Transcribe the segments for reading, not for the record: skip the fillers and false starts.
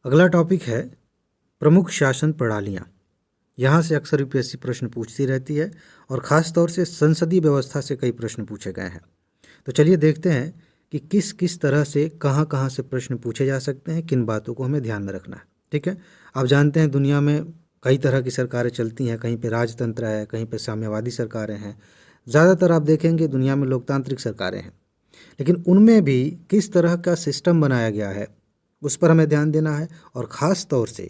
अगला टॉपिक है प्रमुख शासन प्रणालियाँ। यहाँ से अक्सर यूपीएससी प्रश्न पूछती रहती है और ख़ास तौर से संसदीय व्यवस्था से कई प्रश्न पूछे गए हैं। तो चलिए देखते हैं कि किस किस तरह से कहाँ कहाँ से प्रश्न पूछे जा सकते हैं, किन बातों को हमें ध्यान में रखना है। ठीक है, आप जानते हैं दुनिया में कई तरह की सरकारें चलती हैं, कहीं पे राजतंत्र है, कहीं पे साम्यवादी सरकारें हैं। ज़्यादातर आप देखेंगे दुनिया में लोकतांत्रिक सरकारें हैं, लेकिन उनमें भी किस तरह का सिस्टम बनाया गया है उस पर हमें ध्यान देना है और ख़ास तौर से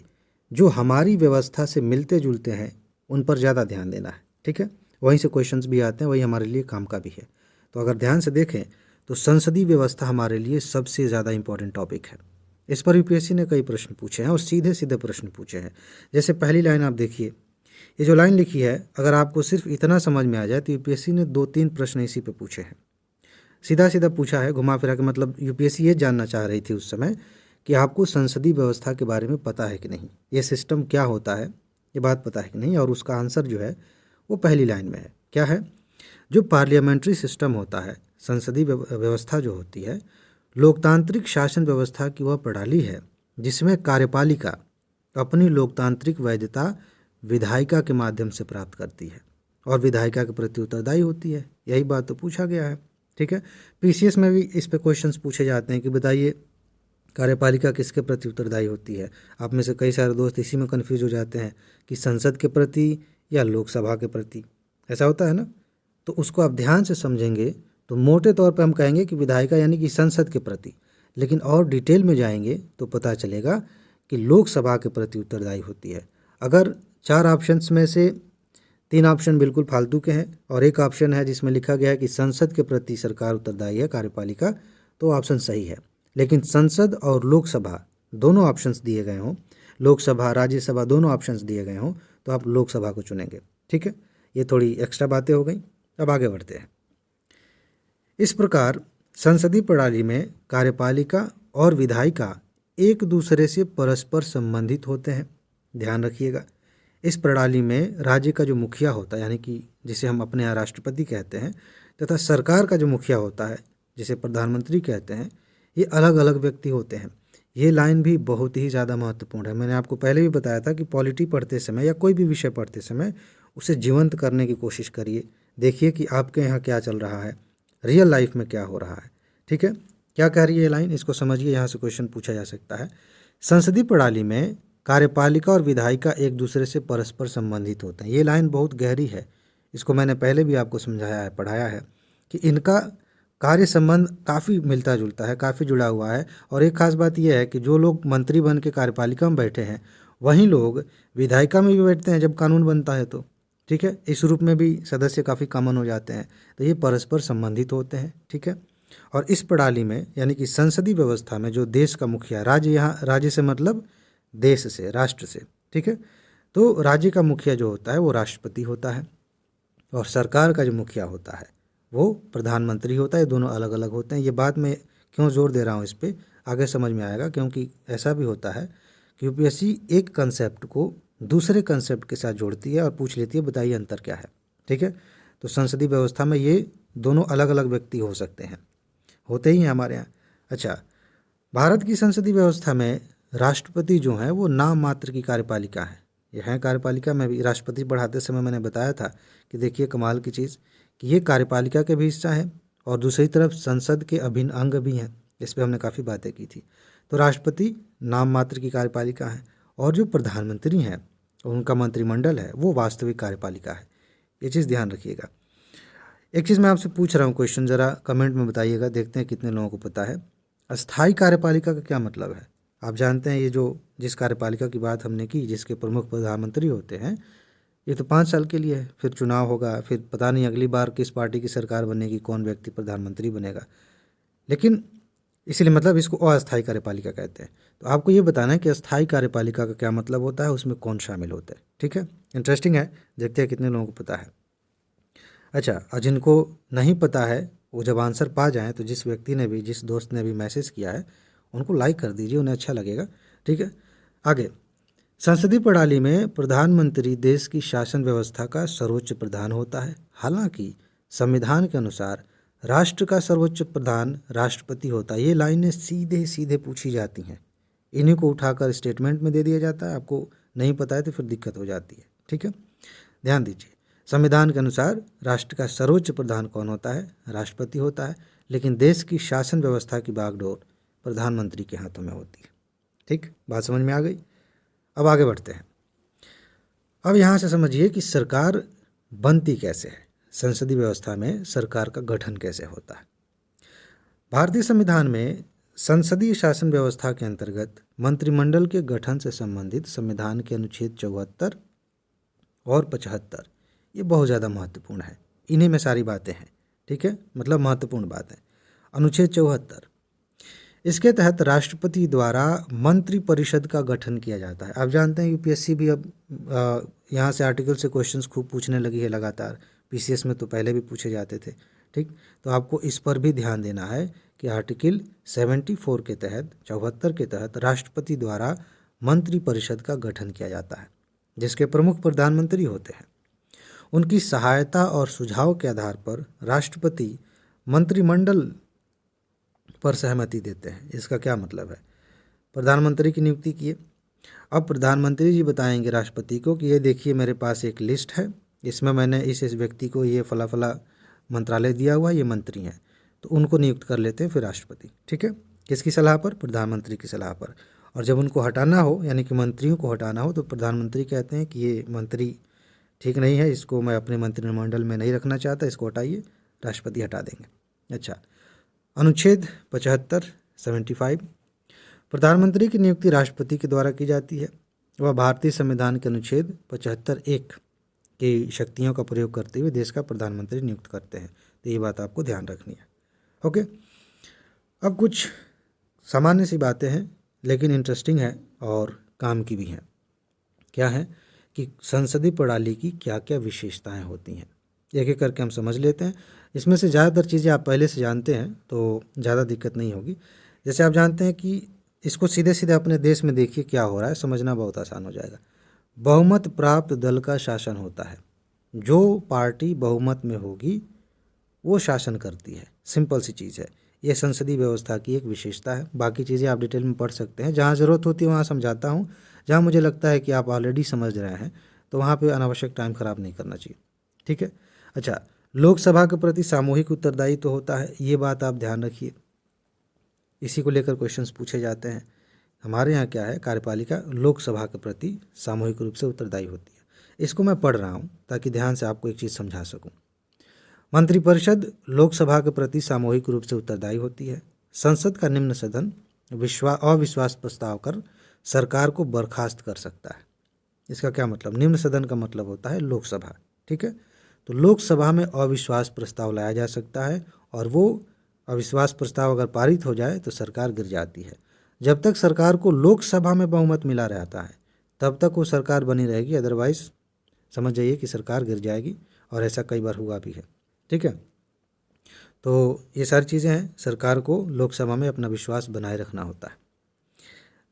जो हमारी व्यवस्था से मिलते जुलते हैं उन पर ज़्यादा ध्यान देना है। ठीक है, वहीं से क्वेश्चंस भी आते हैं, वही हमारे लिए काम का भी है। तो अगर ध्यान से देखें तो संसदीय व्यवस्था हमारे लिए सबसे ज़्यादा इंपॉर्टेंट टॉपिक है। इस पर यूपीएससी ने कई प्रश्न पूछे हैं और सीधे सीधे प्रश्न पूछे हैं। जैसे पहली लाइन आप देखिए, ये जो लाइन लिखी है, अगर आपको सिर्फ इतना समझ में आ जाए तो यूपीएससी ने 2-3 प्रश्न इसी पे पूछे हैं। सीधा सीधा पूछा है, घुमा फिरा के। मतलब यूपीएससी ये जानना चाह रही थी उस समय कि आपको संसदीय व्यवस्था के बारे में पता है कि नहीं, ये सिस्टम क्या होता है, ये बात पता है कि नहीं। और उसका आंसर जो है वो पहली लाइन में है। क्या है? जो पार्लियामेंट्री सिस्टम होता है, संसदीय व्यवस्था जो होती है, लोकतांत्रिक शासन व्यवस्था की वह प्रणाली है जिसमें कार्यपालिका अपनी लोकतांत्रिक वैधता विधायिका के माध्यम से प्राप्त करती है और विधायिका के प्रति उत्तरदायी होती है। यही बात तो पूछा गया है। ठीक है, पीसीएस में भी इस पे क्वेश्चंस पूछे जाते हैं कि बताइए कार्यपालिका किसके प्रति उत्तरदायी होती है। आप में से कई सारे दोस्त इसी में कंफ्यूज हो जाते हैं कि संसद के प्रति या लोकसभा के प्रति, ऐसा होता है ना। तो उसको आप ध्यान से समझेंगे तो मोटे तौर पर हम कहेंगे कि विधायिका यानी कि संसद के प्रति, लेकिन और डिटेल में जाएंगे तो पता चलेगा कि लोकसभा के प्रति उत्तरदायी होती है। अगर 4 ऑप्शंस में से 3 ऑप्शन बिल्कुल फालतू के हैं और एक ऑप्शन है जिसमें लिखा गया है कि संसद के प्रति सरकार उत्तरदायी है, कार्यपालिका, तो ऑप्शन सही है। लेकिन संसद और लोकसभा दोनों ऑप्शंस दिए गए हों, लोकसभा राज्यसभा दोनों ऑप्शंस दिए गए हों, तो आप लोकसभा को चुनेंगे। ठीक है, ये थोड़ी एक्स्ट्रा बातें हो गई। अब आगे बढ़ते हैं। इस प्रकार संसदीय प्रणाली में कार्यपालिका और विधायिका एक दूसरे से परस्पर संबंधित होते हैं। ध्यान रखिएगा, इस प्रणाली में राज्य का जो मुखिया होता है, यानी कि जिसे हम अपने यहाँ राष्ट्रपति कहते हैं, तथा सरकार का जो मुखिया होता है जिसे प्रधानमंत्री कहते हैं, ये अलग अलग व्यक्ति होते हैं। ये लाइन भी बहुत ही ज़्यादा महत्वपूर्ण है। मैंने आपको पहले भी बताया था कि पॉलिटी पढ़ते समय या कोई भी विषय पढ़ते समय उसे जीवंत करने की कोशिश करिए। देखिए कि आपके यहाँ क्या चल रहा है, रियल लाइफ में क्या हो रहा है। ठीक है, क्या कह रही है ये लाइन, इसको समझिए। यहाँ से क्वेश्चन पूछा जा सकता है। संसदीय प्रणाली में कार्यपालिका और विधायिका एक दूसरे से परस्पर संबंधित होते हैं। ये लाइन बहुत गहरी है, इसको मैंने पहले भी आपको समझाया है, पढ़ाया है कि इनका कार्य संबंध काफ़ी मिलता जुलता है, काफ़ी जुड़ा हुआ है। और एक खास बात यह है कि जो लोग मंत्री बन के कार्यपालिका में बैठे हैं वहीं लोग विधायिका में भी बैठते हैं जब कानून बनता है तो। ठीक है, इस रूप में भी सदस्य काफ़ी कॉमन हो जाते हैं। तो ये परस्पर संबंधित होते हैं। ठीक है, और इस प्रणाली में यानी कि संसदीय व्यवस्था में जो देश का मुखिया, राज्य, यहाँ राज्य से मतलब देश से, राष्ट्र से। ठीक है, तो राज्य का मुखिया जो होता है वो राष्ट्रपति होता है और सरकार का जो मुखिया होता है वो प्रधानमंत्री होता है। दोनों अलग अलग होते हैं। ये बात मैं क्यों जोर दे रहा हूँ इस पर, आगे समझ में आएगा। क्योंकि ऐसा भी होता है कि यूपीएससी एक कंसेप्ट को दूसरे कंसेप्ट के साथ जोड़ती है और पूछ लेती है बताइए अंतर क्या है। ठीक है, तो संसदीय व्यवस्था में ये दोनों अलग अलग व्यक्ति हो सकते हैं, होते ही हैं हमारे यहाँ। अच्छा, भारत की संसदीय व्यवस्था में राष्ट्रपति जो हैं वो नाम मात्र की कार्यपालिका है। ये हैं कार्यपालिका में भी। राष्ट्रपति पढ़ाते समय मैंने बताया था कि देखिए कमाल की चीज़ कि ये कार्यपालिका के भी हिस्सा है और दूसरी तरफ संसद के अभिन्न अंग भी हैं। इस पर हमने काफ़ी बातें की थी। तो राष्ट्रपति नाम मात्र की कार्यपालिका है और जो प्रधानमंत्री हैं और उनका मंत्रिमंडल है वो वास्तविक कार्यपालिका है। ये चीज़ ध्यान रखिएगा। एक चीज़ मैं आपसे पूछ रहा हूँ, क्वेश्चन ज़रा कमेंट में बताइएगा, देखते हैं कितने लोगों को पता है। अस्थाई कार्यपालिका का क्या मतलब है? आप जानते हैं ये जो जिस कार्यपालिका की बात हमने की, जिसके प्रमुख प्रधानमंत्री होते हैं, ये तो 5 साल के लिए है, फिर चुनाव होगा, फिर पता नहीं अगली बार किस पार्टी की सरकार बनेगी, कौन व्यक्ति प्रधानमंत्री बनेगा। लेकिन इसलिए मतलब इसको अस्थायी कार्यपालिका कहते हैं। तो आपको ये बताना है कि अस्थायी कार्यपालिका का क्या मतलब होता है, उसमें कौन शामिल होता है। ठीक है, इंटरेस्टिंग है, देखते हैं कितने लोगों को पता है। अच्छा, और जिनको नहीं पता है वो जब आंसर पा जाएं तो जिस व्यक्ति ने भी, जिस दोस्त ने भी मैसेज किया है उनको लाइक कर दीजिए, उन्हें अच्छा लगेगा। ठीक है, आगे। संसदीय प्रणाली में प्रधानमंत्री देश की शासन व्यवस्था का सर्वोच्च प्रधान होता है। हालांकि संविधान के अनुसार राष्ट्र का सर्वोच्च प्रधान राष्ट्रपति होता है। ये लाइनें सीधे सीधे पूछी जाती हैं, इन्हीं को उठाकर स्टेटमेंट में दे दिया जाता है। आपको नहीं पता है तो फिर दिक्कत हो जाती है। ठीक है, ध्यान दीजिए। संविधान के अनुसार राष्ट्र का सर्वोच्च प्रधान कौन होता है? राष्ट्रपति होता है। लेकिन देश की शासन व्यवस्था की बागडोर प्रधानमंत्री के हाथों में होती है। ठीक, बात समझ में आ गई। अब आगे बढ़ते हैं। अब यहाँ से समझिए कि सरकार बनती कैसे है, संसदीय व्यवस्था में सरकार का गठन कैसे होता है। भारतीय संविधान में संसदीय शासन व्यवस्था के अंतर्गत मंत्रिमंडल के गठन से संबंधित संविधान के अनुच्छेद 74 और 75 ये बहुत ज़्यादा महत्वपूर्ण है। इन्हीं में सारी बातें हैं। ठीक है, मतलब महत्वपूर्ण बात है। अनुच्छेद 74, इसके तहत राष्ट्रपति द्वारा मंत्री परिषद का गठन किया जाता है। आप जानते हैं यूपीएससी भी अब यहाँ से आर्टिकल से क्वेश्चंस खूब पूछने लगी है लगातार। पीसीएस में तो पहले भी पूछे जाते थे। ठीक, तो आपको इस पर भी ध्यान देना है कि आर्टिकल 74 के तहत 74 के तहत राष्ट्रपति द्वारा मंत्री परिषद का गठन किया जाता है, जिसके प्रमुख प्रधानमंत्री होते हैं। उनकी सहायता और सुझाव के आधार पर राष्ट्रपति मंत्रिमंडल पर सहमति देते हैं। इसका क्या मतलब है? प्रधानमंत्री की नियुक्ति किए, अब प्रधानमंत्री जी बताएंगे राष्ट्रपति को कि ये देखिए मेरे पास एक लिस्ट है, इसमें मैंने इस व्यक्ति को ये फला फला मंत्रालय दिया हुआ, ये मंत्री हैं, तो उनको नियुक्त कर लेते हैं फिर राष्ट्रपति। ठीक है, किसकी सलाह पर? प्रधानमंत्री की सलाह पर। और जब उनको हटाना हो, यानी कि मंत्रियों को हटाना हो, तो प्रधानमंत्री कहते हैं कि ये मंत्री ठीक नहीं है, इसको मैं अपने मंत्रिमंडल में नहीं रखना चाहता, इसको हटाइए, राष्ट्रपति हटा देंगे। अच्छा, अनुच्छेद 75 75, प्रधानमंत्री की नियुक्ति राष्ट्रपति के द्वारा की जाती है। वह भारतीय संविधान के अनुच्छेद 75(1) की शक्तियों का प्रयोग करते हुए देश का प्रधानमंत्री नियुक्त करते हैं। तो ये बात आपको ध्यान रखनी है। ओके, अब कुछ सामान्य सी बातें हैं लेकिन इंटरेस्टिंग है और काम की भी हैं। क्या है कि संसदीय प्रणाली की क्या क्या विशेषताएं होती हैं, एक एक करके हम समझ लेते हैं। इसमें से ज़्यादातर चीज़ें आप पहले से जानते हैं तो ज़्यादा दिक्कत नहीं होगी। जैसे आप जानते हैं कि इसको सीधे सीधे अपने देश में देखिए क्या हो रहा है, समझना बहुत आसान हो जाएगा। बहुमत प्राप्त दल का शासन होता है, जो पार्टी बहुमत में होगी वो शासन करती है। सिंपल सी चीज़ है, ये संसदीय व्यवस्था की एक विशेषता है। बाकी चीज़ें आप डिटेल में पढ़ सकते हैं, जहाँ ज़रूरत होती है वहाँ समझाता हूँ। जहाँ मुझे लगता है कि आप ऑलरेडी समझ रहे हैं तो वहाँ पे अनावश्यक टाइम ख़राब नहीं करना चाहिए। ठीक है, अच्छा, लोकसभा के प्रति सामूहिक उत्तरदायित्व होता है, ये बात आप ध्यान रखिए। इसी को लेकर क्वेश्चंस पूछे जाते हैं। हमारे यहाँ क्या है, कार्यपालिका लोकसभा के प्रति सामूहिक रूप से उत्तरदायी होती है। इसको मैं पढ़ रहा हूँ ताकि ध्यान से आपको एक चीज़ समझा सकूँ। मंत्रिपरिषद लोकसभा के प्रति सामूहिक रूप से उत्तरदायी होती है। संसद का निम्न सदन अविश्वास प्रस्ताव कर सरकार को बर्खास्त कर सकता है। इसका क्या मतलब? निम्न सदन का मतलब होता है लोकसभा। ठीक है, तो लोकसभा में अविश्वास प्रस्ताव लाया जा सकता है और वो अविश्वास प्रस्ताव अगर पारित हो जाए तो सरकार गिर जाती है। जब तक सरकार को लोकसभा में बहुमत मिला रहता है तब तक वो सरकार बनी रहेगी, अदरवाइज समझ जाइए कि सरकार गिर जाएगी, और ऐसा कई बार हुआ भी है। ठीक है, तो ये सारी चीज़ें हैं, सरकार को लोकसभा में अपना विश्वास बनाए रखना होता है।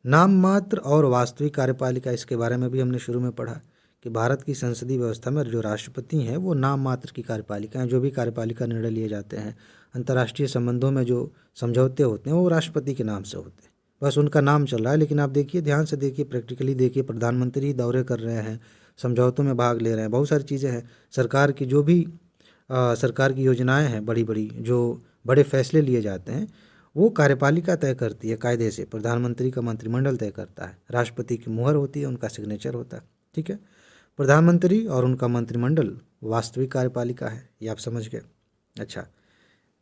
नाम मात्र और वास्तविक कार्यपालिका, इसके बारे में भी हमने शुरू में पढ़ा कि भारत की संसदीय व्यवस्था में जो राष्ट्रपति हैं वो नाम मात्र की कार्यपालिका हैं। जो भी कार्यपालिका निर्णय लिए जाते हैं, अंतर्राष्ट्रीय संबंधों में जो समझौते होते हैं वो राष्ट्रपति के नाम से होते हैं, बस उनका नाम चल रहा है। लेकिन आप देखिए, ध्यान से देखिए, प्रैक्टिकली देखिए, प्रधानमंत्री दौरे कर रहे हैं, समझौतों में भाग ले रहे हैं, बहुत सारी चीज़ें हैं। सरकार की जो भी सरकार की योजनाएं हैं, बड़ी बड़ी जो बड़े फैसले लिए जाते हैं, वो कार्यपालिका तय करती है कायदे से। प्रधानमंत्री का मंत्रिमंडल तय करता है, राष्ट्रपति की मुहर होती है, उनका सिग्नेचर होता है। ठीक है, प्रधानमंत्री और उनका मंत्रिमंडल वास्तविक कार्यपालिका है, ये आप समझ गए। अच्छा,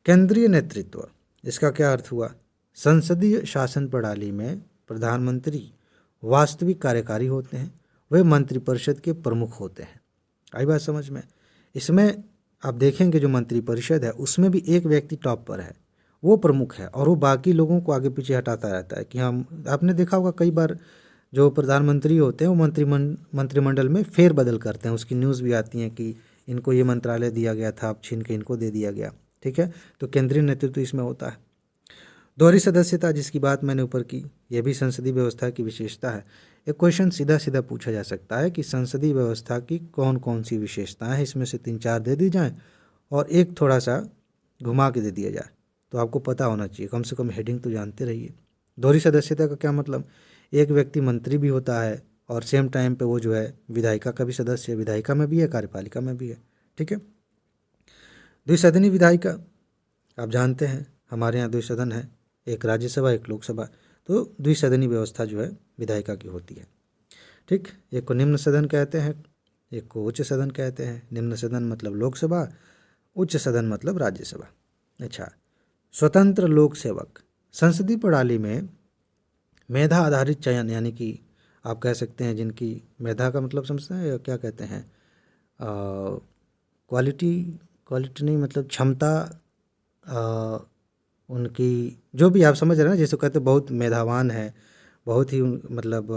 केंद्रीय नेतृत्व, इसका क्या अर्थ हुआ? संसदीय शासन प्रणाली में प्रधानमंत्री वास्तविक कार्यकारी होते हैं, वे मंत्रिपरिषद के प्रमुख होते हैं। आई बात समझ में? इसमें आप देखेंगे जो मंत्रिपरिषद है उसमें भी एक व्यक्ति टॉप पर है, वो प्रमुख है, और वो बाकी लोगों को आगे पीछे हटाता रहता है। कि हम, आपने देखा होगा कई बार जो प्रधानमंत्री होते हैं वो मंत्रिमंडल में फेरबदल करते हैं। उसकी न्यूज़ भी आती है कि इनको ये मंत्रालय दिया गया था, अब छीन के इनको दे दिया गया। ठीक है, तो केंद्रीय नेतृत्व इसमें होता है। दोहरी सदस्यता, जिसकी बात मैंने ऊपर की, यह भी संसदीय व्यवस्था की विशेषता है। एक क्वेश्चन सीधा सीधा पूछा जा सकता है कि संसदीय व्यवस्था की कौन कौन सी विशेषताएं हैं, इसमें से 3-4 दे दी जाएं और एक थोड़ा सा घुमा के दे दिया जाए, तो आपको पता होना चाहिए, कम से कम हेडिंग तो जानते रहिए। दोहरी सदस्यता का क्या मतलब, एक व्यक्ति मंत्री भी होता है और सेम टाइम पे वो जो है विधायिका का भी सदस्य है, विधायिका में भी है, कार्यपालिका में भी है। ठीक है। द्विसदनी विधायिका, आप जानते हैं हमारे यहाँ द्विसदन है, एक राज्यसभा एक लोकसभा, तो द्विसदनी व्यवस्था जो है विधायिका की होती है। ठीक, एक को निम्न सदन कहते हैं, एक को उच्च सदन कहते हैं। निम्न सदन मतलब लोकसभा, उच्च सदन मतलब राज्यसभा। अच्छा, स्वतंत्र लोक सेवक, संसदीय प्रणाली में मेधा आधारित चयन, यानी कि आप कह सकते हैं जिनकी मेधा का मतलब समझते हैं या क्या कहते हैं, क्वालिटी, क्वालिटी नहीं मतलब क्षमता, उनकी जो भी आप समझ रहे हैं ना, जैसे कहते हैं बहुत मेधावान है, बहुत ही मतलब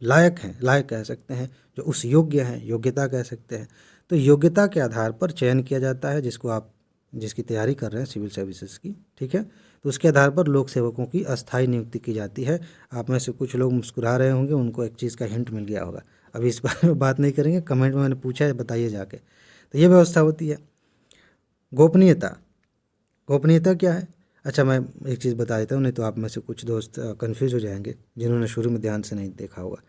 लायक हैं, लायक कह सकते हैं, जो उस योग्य हैं, योग्यता कह सकते हैं। तो योग्यता के आधार पर चयन किया जाता है, जिसको आप जिसकी तैयारी कर रहे हैं सिविल सर्विसेज की। ठीक है, तो उसके आधार पर लोक सेवकों की अस्थायी नियुक्ति की जाती है। आप में से कुछ लोग मुस्कुरा रहे होंगे, उनको एक चीज़ का हिंट मिल गया होगा। अभी इस बारे में बात नहीं करेंगे, कमेंट में मैंने पूछा है, बताइए जाके। तो ये व्यवस्था होती है। गोपनीयता, गोपनीयता क्या है? अच्छा, मैं एक चीज़ बता देता हूँ, नहीं तो आप में से कुछ दोस्त कंफ्यूज हो जाएंगे जिन्होंने शुरू में ध्यान से नहीं देखा होगा।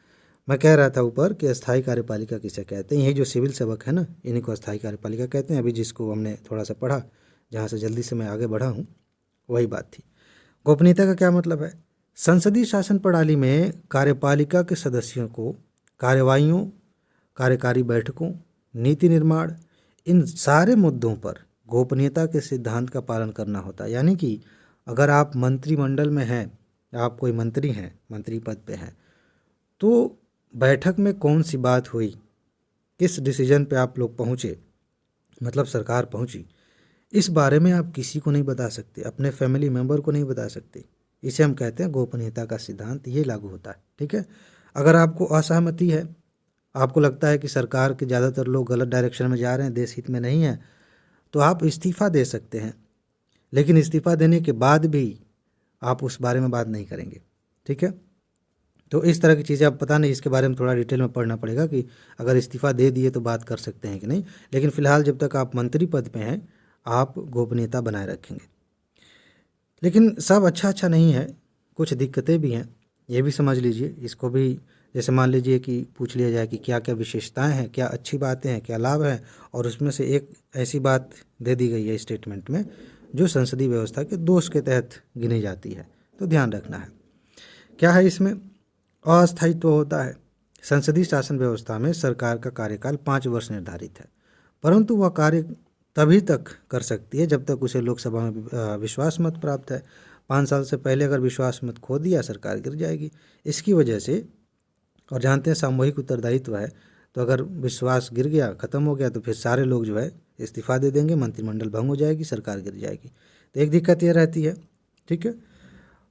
मैं कह रहा था ऊपर कि अस्थायी कार्यपालिका किसे कहते हैं। यही जो सिविल सेवक है ना, इन्हीं को अस्थायी कार्यपालिका कहते हैं। अभी जिसको हमने थोड़ा सा पढ़ा, जहाँ से जल्दी से मैं आगे बढ़ा हूँ, वही बात थी। गोपनीयता का क्या मतलब है? संसदीय शासन प्रणाली में कार्यपालिका के सदस्यों को कार्यवाहियों, कार्यकारी बैठकों, नीति निर्माण, इन सारे मुद्दों पर गोपनीयता के सिद्धांत का पालन करना होता है। यानी कि अगर आप मंत्रिमंडल में हैं, आप कोई मंत्री हैं, मंत्री पद पे हैं, तो बैठक में कौन सी बात हुई, किस डिसीजन पे आप लोग पहुँचे, मतलब सरकार पहुँची, इस बारे में आप किसी को नहीं बता सकते, अपने फैमिली मेम्बर को नहीं बता सकते। इसे हम कहते हैं गोपनीयता का सिद्धांत, ये लागू होता है। ठीक है। अगर आपको असहमति है, आपको लगता है कि सरकार के ज़्यादातर लोग गलत डायरेक्शन में जा रहे हैं, देश हित में नहीं है, तो आप इस्तीफ़ा दे सकते हैं। लेकिन इस्तीफ़ा देने के बाद भी आप उस बारे में बात नहीं करेंगे। ठीक है। तो इस तरह की चीज़ें, अब पता नहीं, इसके बारे में थोड़ा डिटेल में पढ़ना पड़ेगा कि अगर इस्तीफ़ा दे दिए तो बात कर सकते हैं कि नहीं। लेकिन फ़िलहाल जब तक आप मंत्री पद पे हैं, आप गोपनीयता बनाए रखेंगे। लेकिन सब अच्छा अच्छा नहीं है, कुछ दिक्कतें भी हैं, ये भी समझ लीजिए। इसको भी, जैसे मान लीजिए कि पूछ लिया जाए कि क्या क्या विशेषताएं हैं, क्या अच्छी बातें हैं, क्या लाभ हैं, और उसमें से एक ऐसी बात दे दी गई है स्टेटमेंट में जो संसदीय व्यवस्था के दोष के तहत गिनी जाती है, तो ध्यान रखना है। क्या है इसमें? अस्थायित्व होता है। संसदीय शासन व्यवस्था में सरकार का कार्यकाल 5 वर्ष निर्धारित है, परंतु वह कार्य तभी तक कर सकती है जब तक उसे लोकसभा में विश्वास मत प्राप्त है। 5 साल से पहले अगर विश्वास मत खो दिया, सरकार गिर जाएगी। इसकी वजह से, और जानते हैं सामूहिक उत्तरदायित्व है, तो अगर विश्वास गिर गया, ख़त्म हो गया, तो फिर सारे लोग जो है इस्तीफ़ा दे देंगे, मंत्रिमंडल भंग हो जाएगी, सरकार गिर जाएगी। तो एक दिक्कत ये रहती है। ठीक है।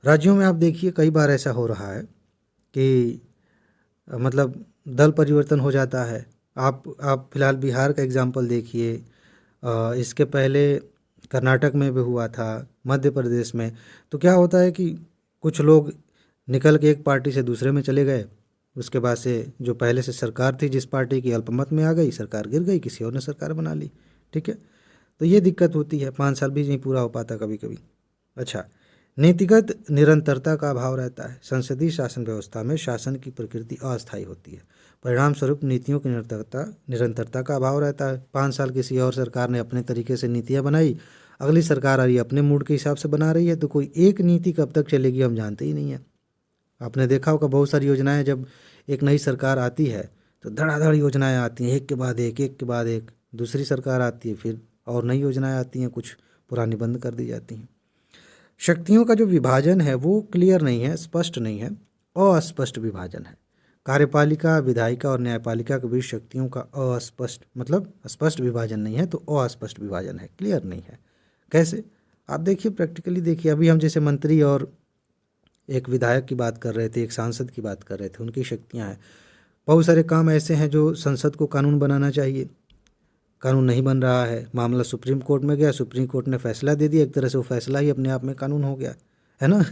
राज्यों में आप देखिए कई बार ऐसा हो रहा है कि मतलब दल परिवर्तन हो जाता है। आप फिलहाल बिहार का एग्जाम्पल देखिए, इसके पहले कर्नाटक में भी हुआ था, मध्य प्रदेश में। तो क्या होता है कि कुछ लोग निकल के एक पार्टी से दूसरे में चले गए, उसके बाद से जो पहले से सरकार थी जिस पार्टी की, अल्पमत में आ गई, सरकार गिर गई, किसी और ने सरकार बना ली। ठीक है। तो ये दिक्कत होती है, 5 साल भी नहीं पूरा हो पाता कभी कभी। अच्छा, नीतिगत निरंतरता का अभाव रहता है। संसदीय शासन व्यवस्था में शासन की प्रकृति अस्थायी होती है, परिणाम स्वरूप नीतियों की निरंतरता का अभाव रहता है। 5 साल किसी और सरकार ने अपने तरीके से नीतियाँ बनाई, अगली सरकार आ रही है अपने मूड के हिसाब से बना रही है, तो कोई एक नीति कब तक चलेगी हम जानते ही नहीं है। आपने देखा होगा बहुत सारी योजनाएं, जब एक नई सरकार आती है तो धड़ाधड़ योजनाएं आती हैं, एक के बाद एक के बाद एक। दूसरी सरकार आती है, फिर और नई योजनाएं आती हैं, कुछ पुरानी बंद कर दी जाती हैं। शक्तियों का जो विभाजन है वो क्लियर नहीं है, स्पष्ट नहीं है, अस्पष्ट विभाजन है। कार्यपालिका, विधायिका और न्यायपालिका के बीच शक्तियों का अस्पष्ट, मतलब स्पष्ट विभाजन नहीं है, तो अस्पष्ट विभाजन है, क्लियर नहीं है। कैसे? आप देखिए, प्रैक्टिकली देखिए। अभी हम जैसे मंत्री और एक विधायक की बात कर रहे थे, एक सांसद की बात कर रहे थे, उनकी शक्तियाँ हैं। बहुत सारे काम ऐसे हैं जो संसद को कानून बनाना चाहिए, कानून नहीं बन रहा है, मामला सुप्रीम कोर्ट में गया, सुप्रीम कोर्ट ने फैसला दे दिया, एक तरह से वो फैसला ही अपने आप में कानून हो गया, है ना।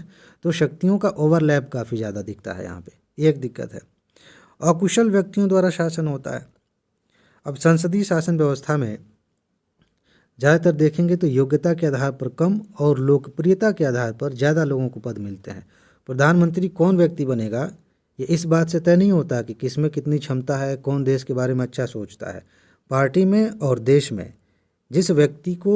तो शक्तियों का ओवरलैप काफ़ी ज़्यादा दिखता है यहाँ पे, एक दिक्कत है। अकुशल व्यक्तियों द्वारा शासन होता है। अब संसदीय शासन व्यवस्था में ज़्यादातर देखेंगे तो योग्यता के आधार पर कम और लोकप्रियता के आधार पर ज़्यादा लोगों को पद मिलते हैं। प्रधानमंत्री कौन व्यक्ति बनेगा ये इस बात से तय नहीं होता कि किसमें कितनी क्षमता है, कौन देश के बारे में अच्छा सोचता है। पार्टी में और देश में जिस व्यक्ति को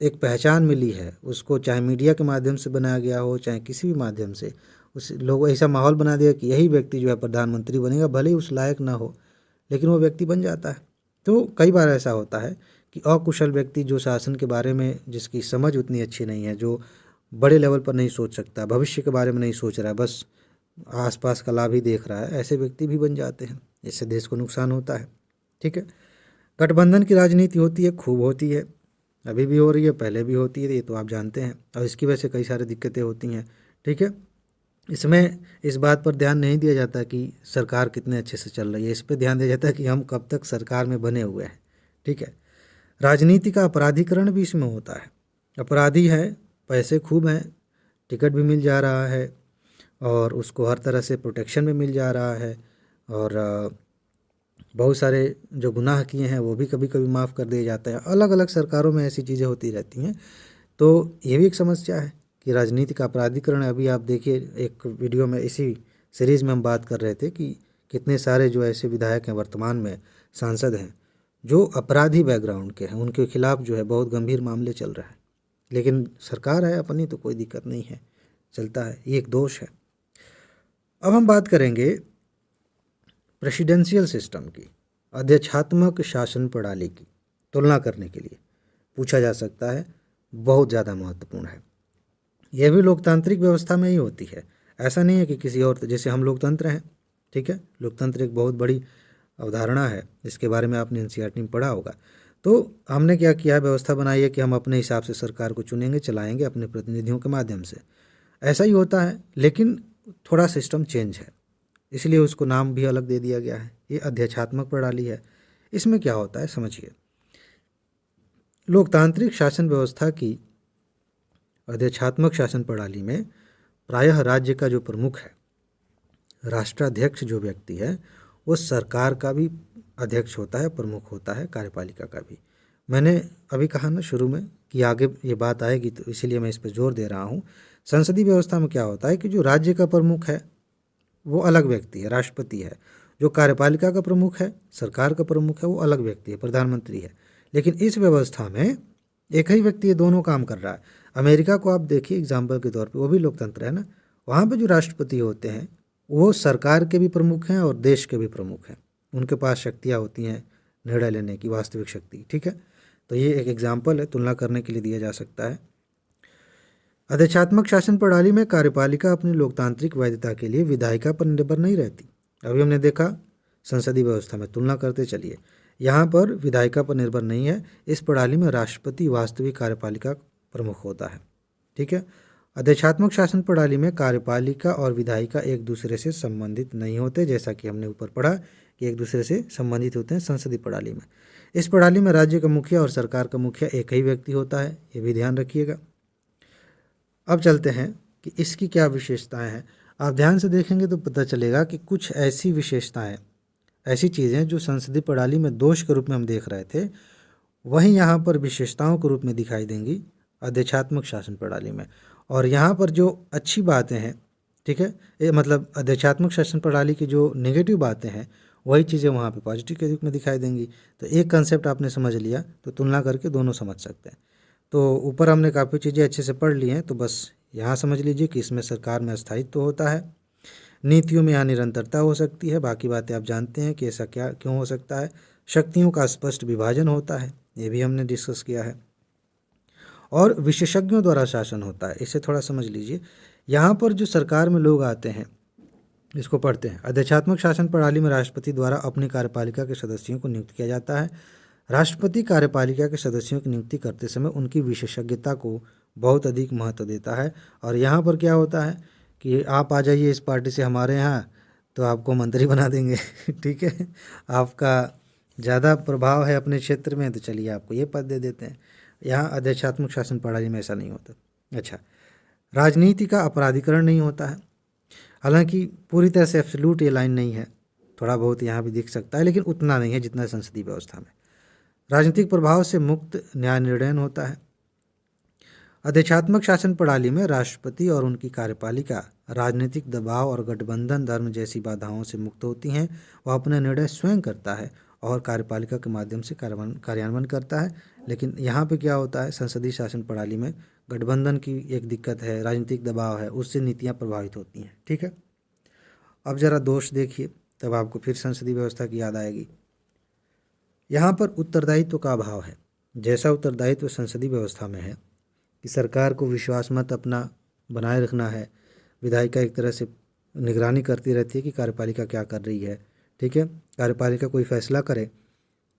एक पहचान मिली है, उसको चाहे मीडिया के माध्यम से बनाया गया हो, चाहे किसी भी माध्यम से, उस लोग ऐसा माहौल बना दिया कि यही व्यक्ति जो है प्रधानमंत्री बनेगा, भले ही उस लायक ना हो, लेकिन वो व्यक्ति बन जाता है। तो कई बार ऐसा होता है कि अकुशल व्यक्ति जो शासन के बारे में जिसकी समझ उतनी अच्छी नहीं है, जो बड़े लेवल पर नहीं सोच सकता, भविष्य के बारे में नहीं सोच रहा है, बस आसपास का लाभ ही देख रहा है, ऐसे व्यक्ति भी बन जाते हैं। इससे देश को नुकसान होता है। ठीक है, गठबंधन की राजनीति होती है, खूब होती है, अभी भी हो रही है, पहले भी होती है, ये तो आप जानते हैं, और इसकी वजह से कई सारी दिक्कतें होती हैं। ठीक है, इसमें इस बात पर ध्यान नहीं दिया जाता कि सरकार कितने अच्छे से चल रही है, इस पर ध्यान दिया जाता है कि हम कब तक सरकार में बने हुए हैं। ठीक है, राजनीति का अपराधीकरण भी इसमें होता है। अपराधी है, पैसे खूब हैं, टिकट भी मिल जा रहा है और उसको हर तरह से प्रोटेक्शन भी मिल जा रहा है, और बहुत सारे जो गुनाह किए हैं वो भी कभी कभी माफ़ कर दिए जाते हैं। अलग अलग सरकारों में ऐसी चीज़ें होती रहती हैं। तो ये भी एक समस्या है कि राजनीति का अपराधीकरण है। अभी आप देखिए, एक वीडियो में, इसी सीरीज़ में हम बात कर रहे थे कि कितने सारे जो ऐसे विधायक हैं, वर्तमान में सांसद हैं, जो अपराधी बैकग्राउंड के हैं, उनके खिलाफ जो है बहुत गंभीर मामले चल रहे हैं। लेकिन सरकार है अपनी, तो कोई दिक्कत नहीं है, चलता है, ये एक दोष है। अब हम बात करेंगे प्रेसिडेंशियल सिस्टम की, अध्यक्षात्मक शासन प्रणाली की तुलना करने के लिए पूछा जा सकता है, बहुत ज़्यादा महत्वपूर्ण है। यह भी लोकतांत्रिक व्यवस्था में ही होती है, ऐसा नहीं है कि किसी और, जैसे हम लोकतंत्र हैं। ठीक है, लोकतंत्र एक बहुत बड़ी अवधारणा है, इसके बारे में आपने एनसीईआरटी में पढ़ा होगा। तो हमने क्या किया, व्यवस्था बनाई है कि हम अपने हिसाब से सरकार को चुनेंगे, चलाएंगे अपने प्रतिनिधियों के माध्यम से। ऐसा ही होता है, लेकिन थोड़ा सिस्टम चेंज है, इसलिए उसको नाम भी अलग दे दिया गया है। ये अध्यक्षात्मक प्रणाली है। इसमें क्या होता है समझिए, लोकतांत्रिक शासन व्यवस्था की अध्यक्षात्मक शासन प्रणाली में प्रायः राज्य का जो प्रमुख है, राष्ट्राध्यक्ष जो व्यक्ति है, वो सरकार का भी अध्यक्ष होता है, प्रमुख होता है, कार्यपालिका का भी। मैंने अभी कहा ना शुरू में कि आगे ये बात आएगी, तो इसीलिए मैं इस पर जोर दे रहा हूँ। संसदीय व्यवस्था में क्या होता है कि जो राज्य का प्रमुख है वो अलग व्यक्ति है, राष्ट्रपति है। जो कार्यपालिका का प्रमुख है, सरकार का प्रमुख है, वो अलग व्यक्ति है, प्रधानमंत्री है। लेकिन इस व्यवस्था में एक ही व्यक्ति ये दोनों काम कर रहा है। अमेरिका को आप देखिए एग्जाम्पल के तौर पे, वो भी लोकतंत्र है ना, वहाँ पे जो राष्ट्रपति होते हैं वो सरकार के भी प्रमुख हैं और देश के भी प्रमुख हैं। उनके पास शक्तियाँ होती हैं निर्णय लेने की, वास्तविक शक्ति। ठीक है, तो ये एक एग्जाम्पल है, तुलना करने के लिए दिया जा सकता है। अध्यक्षात्मक शासन प्रणाली में कार्यपालिका अपनी लोकतांत्रिक वैधता के लिए विधायिका पर निर्भर नहीं रहती। अभी हमने देखा संसदीय व्यवस्था में, तुलना करते चलिए, यहाँ पर विधायिका पर निर्भर नहीं है। इस प्रणाली में राष्ट्रपति वास्तविक कार्यपालिका प्रमुख होता है। ठीक है, अध्यक्षात्मक शासन प्रणाली में कार्यपालिका और विधायिका एक दूसरे से संबंधित नहीं होते, जैसा कि हमने ऊपर पढ़ा कि एक दूसरे से संबंधित होते हैं संसदीय प्रणाली में। इस प्रणाली में राज्य का मुखिया और सरकार का मुखिया एक ही व्यक्ति होता है, ये भी ध्यान रखिएगा। अब चलते हैं कि इसकी क्या विशेषताएं हैं। आप ध्यान से देखेंगे तो पता चलेगा कि कुछ ऐसी विशेषताएं, ऐसी चीज़ें जो संसदीय प्रणाली में दोष के रूप में हम देख रहे थे, वहीं यहाँ पर विशेषताओं के रूप में दिखाई देंगी अध्यक्षात्मक शासन प्रणाली में। और यहाँ पर जो अच्छी बातें हैं, ठीक है, ये मतलब अध्यक्षात्मक शासन प्रणाली की जो नेगेटिव बातें हैं, वही चीज़ें वहाँ पे पॉजिटिव के रूप में दिखाई देंगी। तो एक कंसेप्ट आपने समझ लिया, तो तुलना करके दोनों समझ सकते हैं। तो ऊपर हमने काफ़ी चीज़ें अच्छे से पढ़ ली हैं, तो बस यहाँ समझ लीजिए कि इसमें सरकार में स्थायित्व होता है, नीतियों में यहाँ निरंतरता हो सकती है, बाकी बातें आप जानते हैं कि ऐसा क्या क्यों हो सकता है। शक्तियों का स्पष्ट विभाजन होता है, ये भी हमने डिस्कस किया है, और विशेषज्ञों द्वारा शासन होता है। इसे थोड़ा समझ लीजिए। यहाँ पर जो सरकार में लोग आते हैं, इसको पढ़ते हैं। अध्यक्षात्मक शासन प्रणाली में राष्ट्रपति द्वारा अपनी कार्यपालिका के सदस्यों को नियुक्त किया जाता है। राष्ट्रपति कार्यपालिका के सदस्यों की नियुक्ति करते समय उनकी विशेषज्ञता को बहुत अधिक महत्व देता है। और यहाँ पर क्या होता है कि आप आ जाइए इस पार्टी से हमारे यहाँ, तो आपको मंत्री बना देंगे। ठीक है, आपका ज़्यादा प्रभाव है अपने क्षेत्र में, तो चलिए आपको ये पद दे देते हैं। यहाँ अध्यक्षात्मक शासन प्रणाली में ऐसा नहीं होता। अच्छा, राजनीति का अपराधीकरण नहीं होता है। हालांकि पूरी तरह से एब्सोल्यूट ये लाइन नहीं है, थोड़ा बहुत यहाँ भी दिख सकता है, लेकिन उतना नहीं है जितना संसदीय व्यवस्था में। राजनीतिक प्रभाव से मुक्त न्याय निर्णय होता है। अधिच्छात्मक शासन प्रणाली में राष्ट्रपति और उनकी कार्यपालिका राजनीतिक दबाव और गठबंधन धर्म जैसी बाधाओं से मुक्त होती हैं। वह अपना निर्णय स्वयं करता है और कार्यपालिका के माध्यम से कार्यान्वयन करता है। लेकिन यहाँ पे क्या होता है, संसदीय शासन प्रणाली में गठबंधन की एक दिक्कत है, राजनीतिक दबाव है, उससे नीतियाँ प्रभावित होती हैं। ठीक है, अब जरा दोष देखिए, तब आपको फिर संसदीय व्यवस्था की याद आएगी। यहाँ पर उत्तरदायित्व का अभाव है। जैसा उत्तरदायित्व संसदीय व्यवस्था में है कि सरकार को विश्वास मत अपना बनाए रखना है, विधायिका एक तरह से निगरानी करती रहती है कि कार्यपालिका क्या कर रही है। ठीक है, कार्यपालिका कोई फैसला करे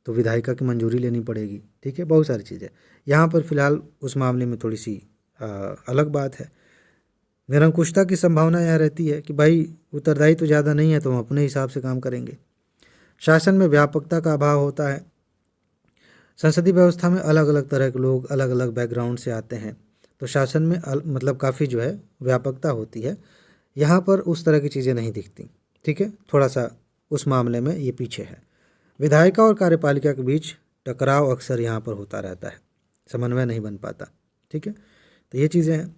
तो विधायिका की मंजूरी लेनी पड़ेगी। ठीक है, बहुत सारी चीज़ें यहाँ पर फिलहाल उस मामले में थोड़ी सी अलग बात है। निरंकुशता की संभावना यह रहती है कि भाई उत्तरदायित्व तो ज़्यादा नहीं है तो हम अपने हिसाब से काम करेंगे। शासन में व्यापकता का अभाव होता है। संसदीय व्यवस्था में अलग अलग तरह के लोग अलग अलग बैकग्राउंड से आते हैं, तो शासन में मतलब काफ़ी जो है व्यापकता होती है। यहाँ पर उस तरह की चीज़ें नहीं दिखती। ठीक है, थोड़ा सा उस मामले में ये पीछे है। विधायिका और कार्यपालिका के बीच टकराव अक्सर यहाँ पर होता रहता है, समन्वय नहीं बन पाता। ठीक है, तो ये चीज़ें हैं।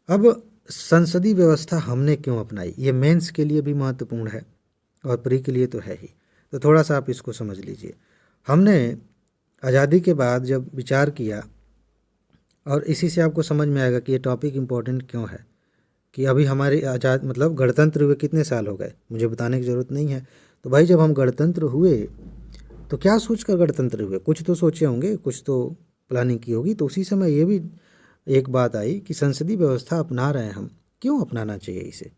अब संसदीय व्यवस्था हमने क्यों अपनाई, ये मेंस के लिए भी महत्वपूर्ण है और प्री के लिए तो है ही। तो थोड़ा सा आप इसको समझ लीजिए। हमने आज़ादी के बाद जब विचार किया, और इसी से आपको समझ में आएगा कि ये टॉपिक इम्पोर्टेंट क्यों है, कि अभी हमारे आज़ाद मतलब गणतंत्र हुए कितने साल हो गए, मुझे बताने की ज़रूरत नहीं है। तो भाई जब हम गणतंत्र हुए तो क्या सोच कर गणतंत्र हुए, कुछ तो सोचे होंगे, कुछ तो प्लानिंग की होगी। तो उसी समय ये भी एक बात आई कि संसदीय व्यवस्था अपना रहे हैं हम, क्यों अपनाना चाहिए इसे,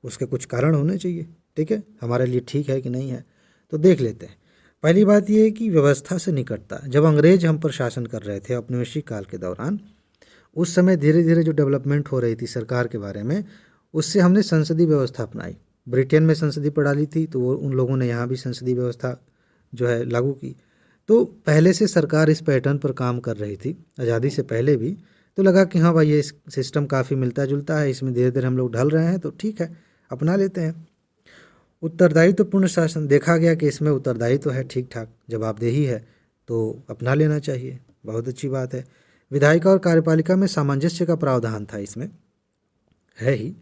उसके कुछ कारण होने चाहिए। ठीक है, हमारे लिए ठीक है कि नहीं है, तो देख लेते हैं। पहली बात ये है कि व्यवस्था से निकटता। जब अंग्रेज हम पर शासन कर रहे थे औपनिवेशिक काल के दौरान, उस समय धीरे धीरे जो डेवलपमेंट हो रही थी सरकार के बारे में, उससे हमने संसदीय व्यवस्था अपनाई। ब्रिटेन में संसदीय प्रणाली थी, तो वो उन लोगों ने यहाँ भी संसदीय व्यवस्था जो है लागू की। तो पहले से सरकार इस पैटर्न पर काम कर रही थी, आज़ादी से पहले भी। तो लगा कि हाँ भाई ये सिस्टम काफ़ी मिलता जुलता है, इसमें धीरे धीरे हम लोग ढल रहे हैं, तो ठीक है अपना लेते हैं। उत्तरदायित्वपूर्ण शासन, देखा गया कि इसमें उत्तरदायित्व है, ठीक ठाक जवाबदेही है, तो अपना लेना चाहिए, बहुत अच्छी बात है। विधायिका और कार्यपालिका में सामंजस्य का प्रावधान था, इसमें है ही,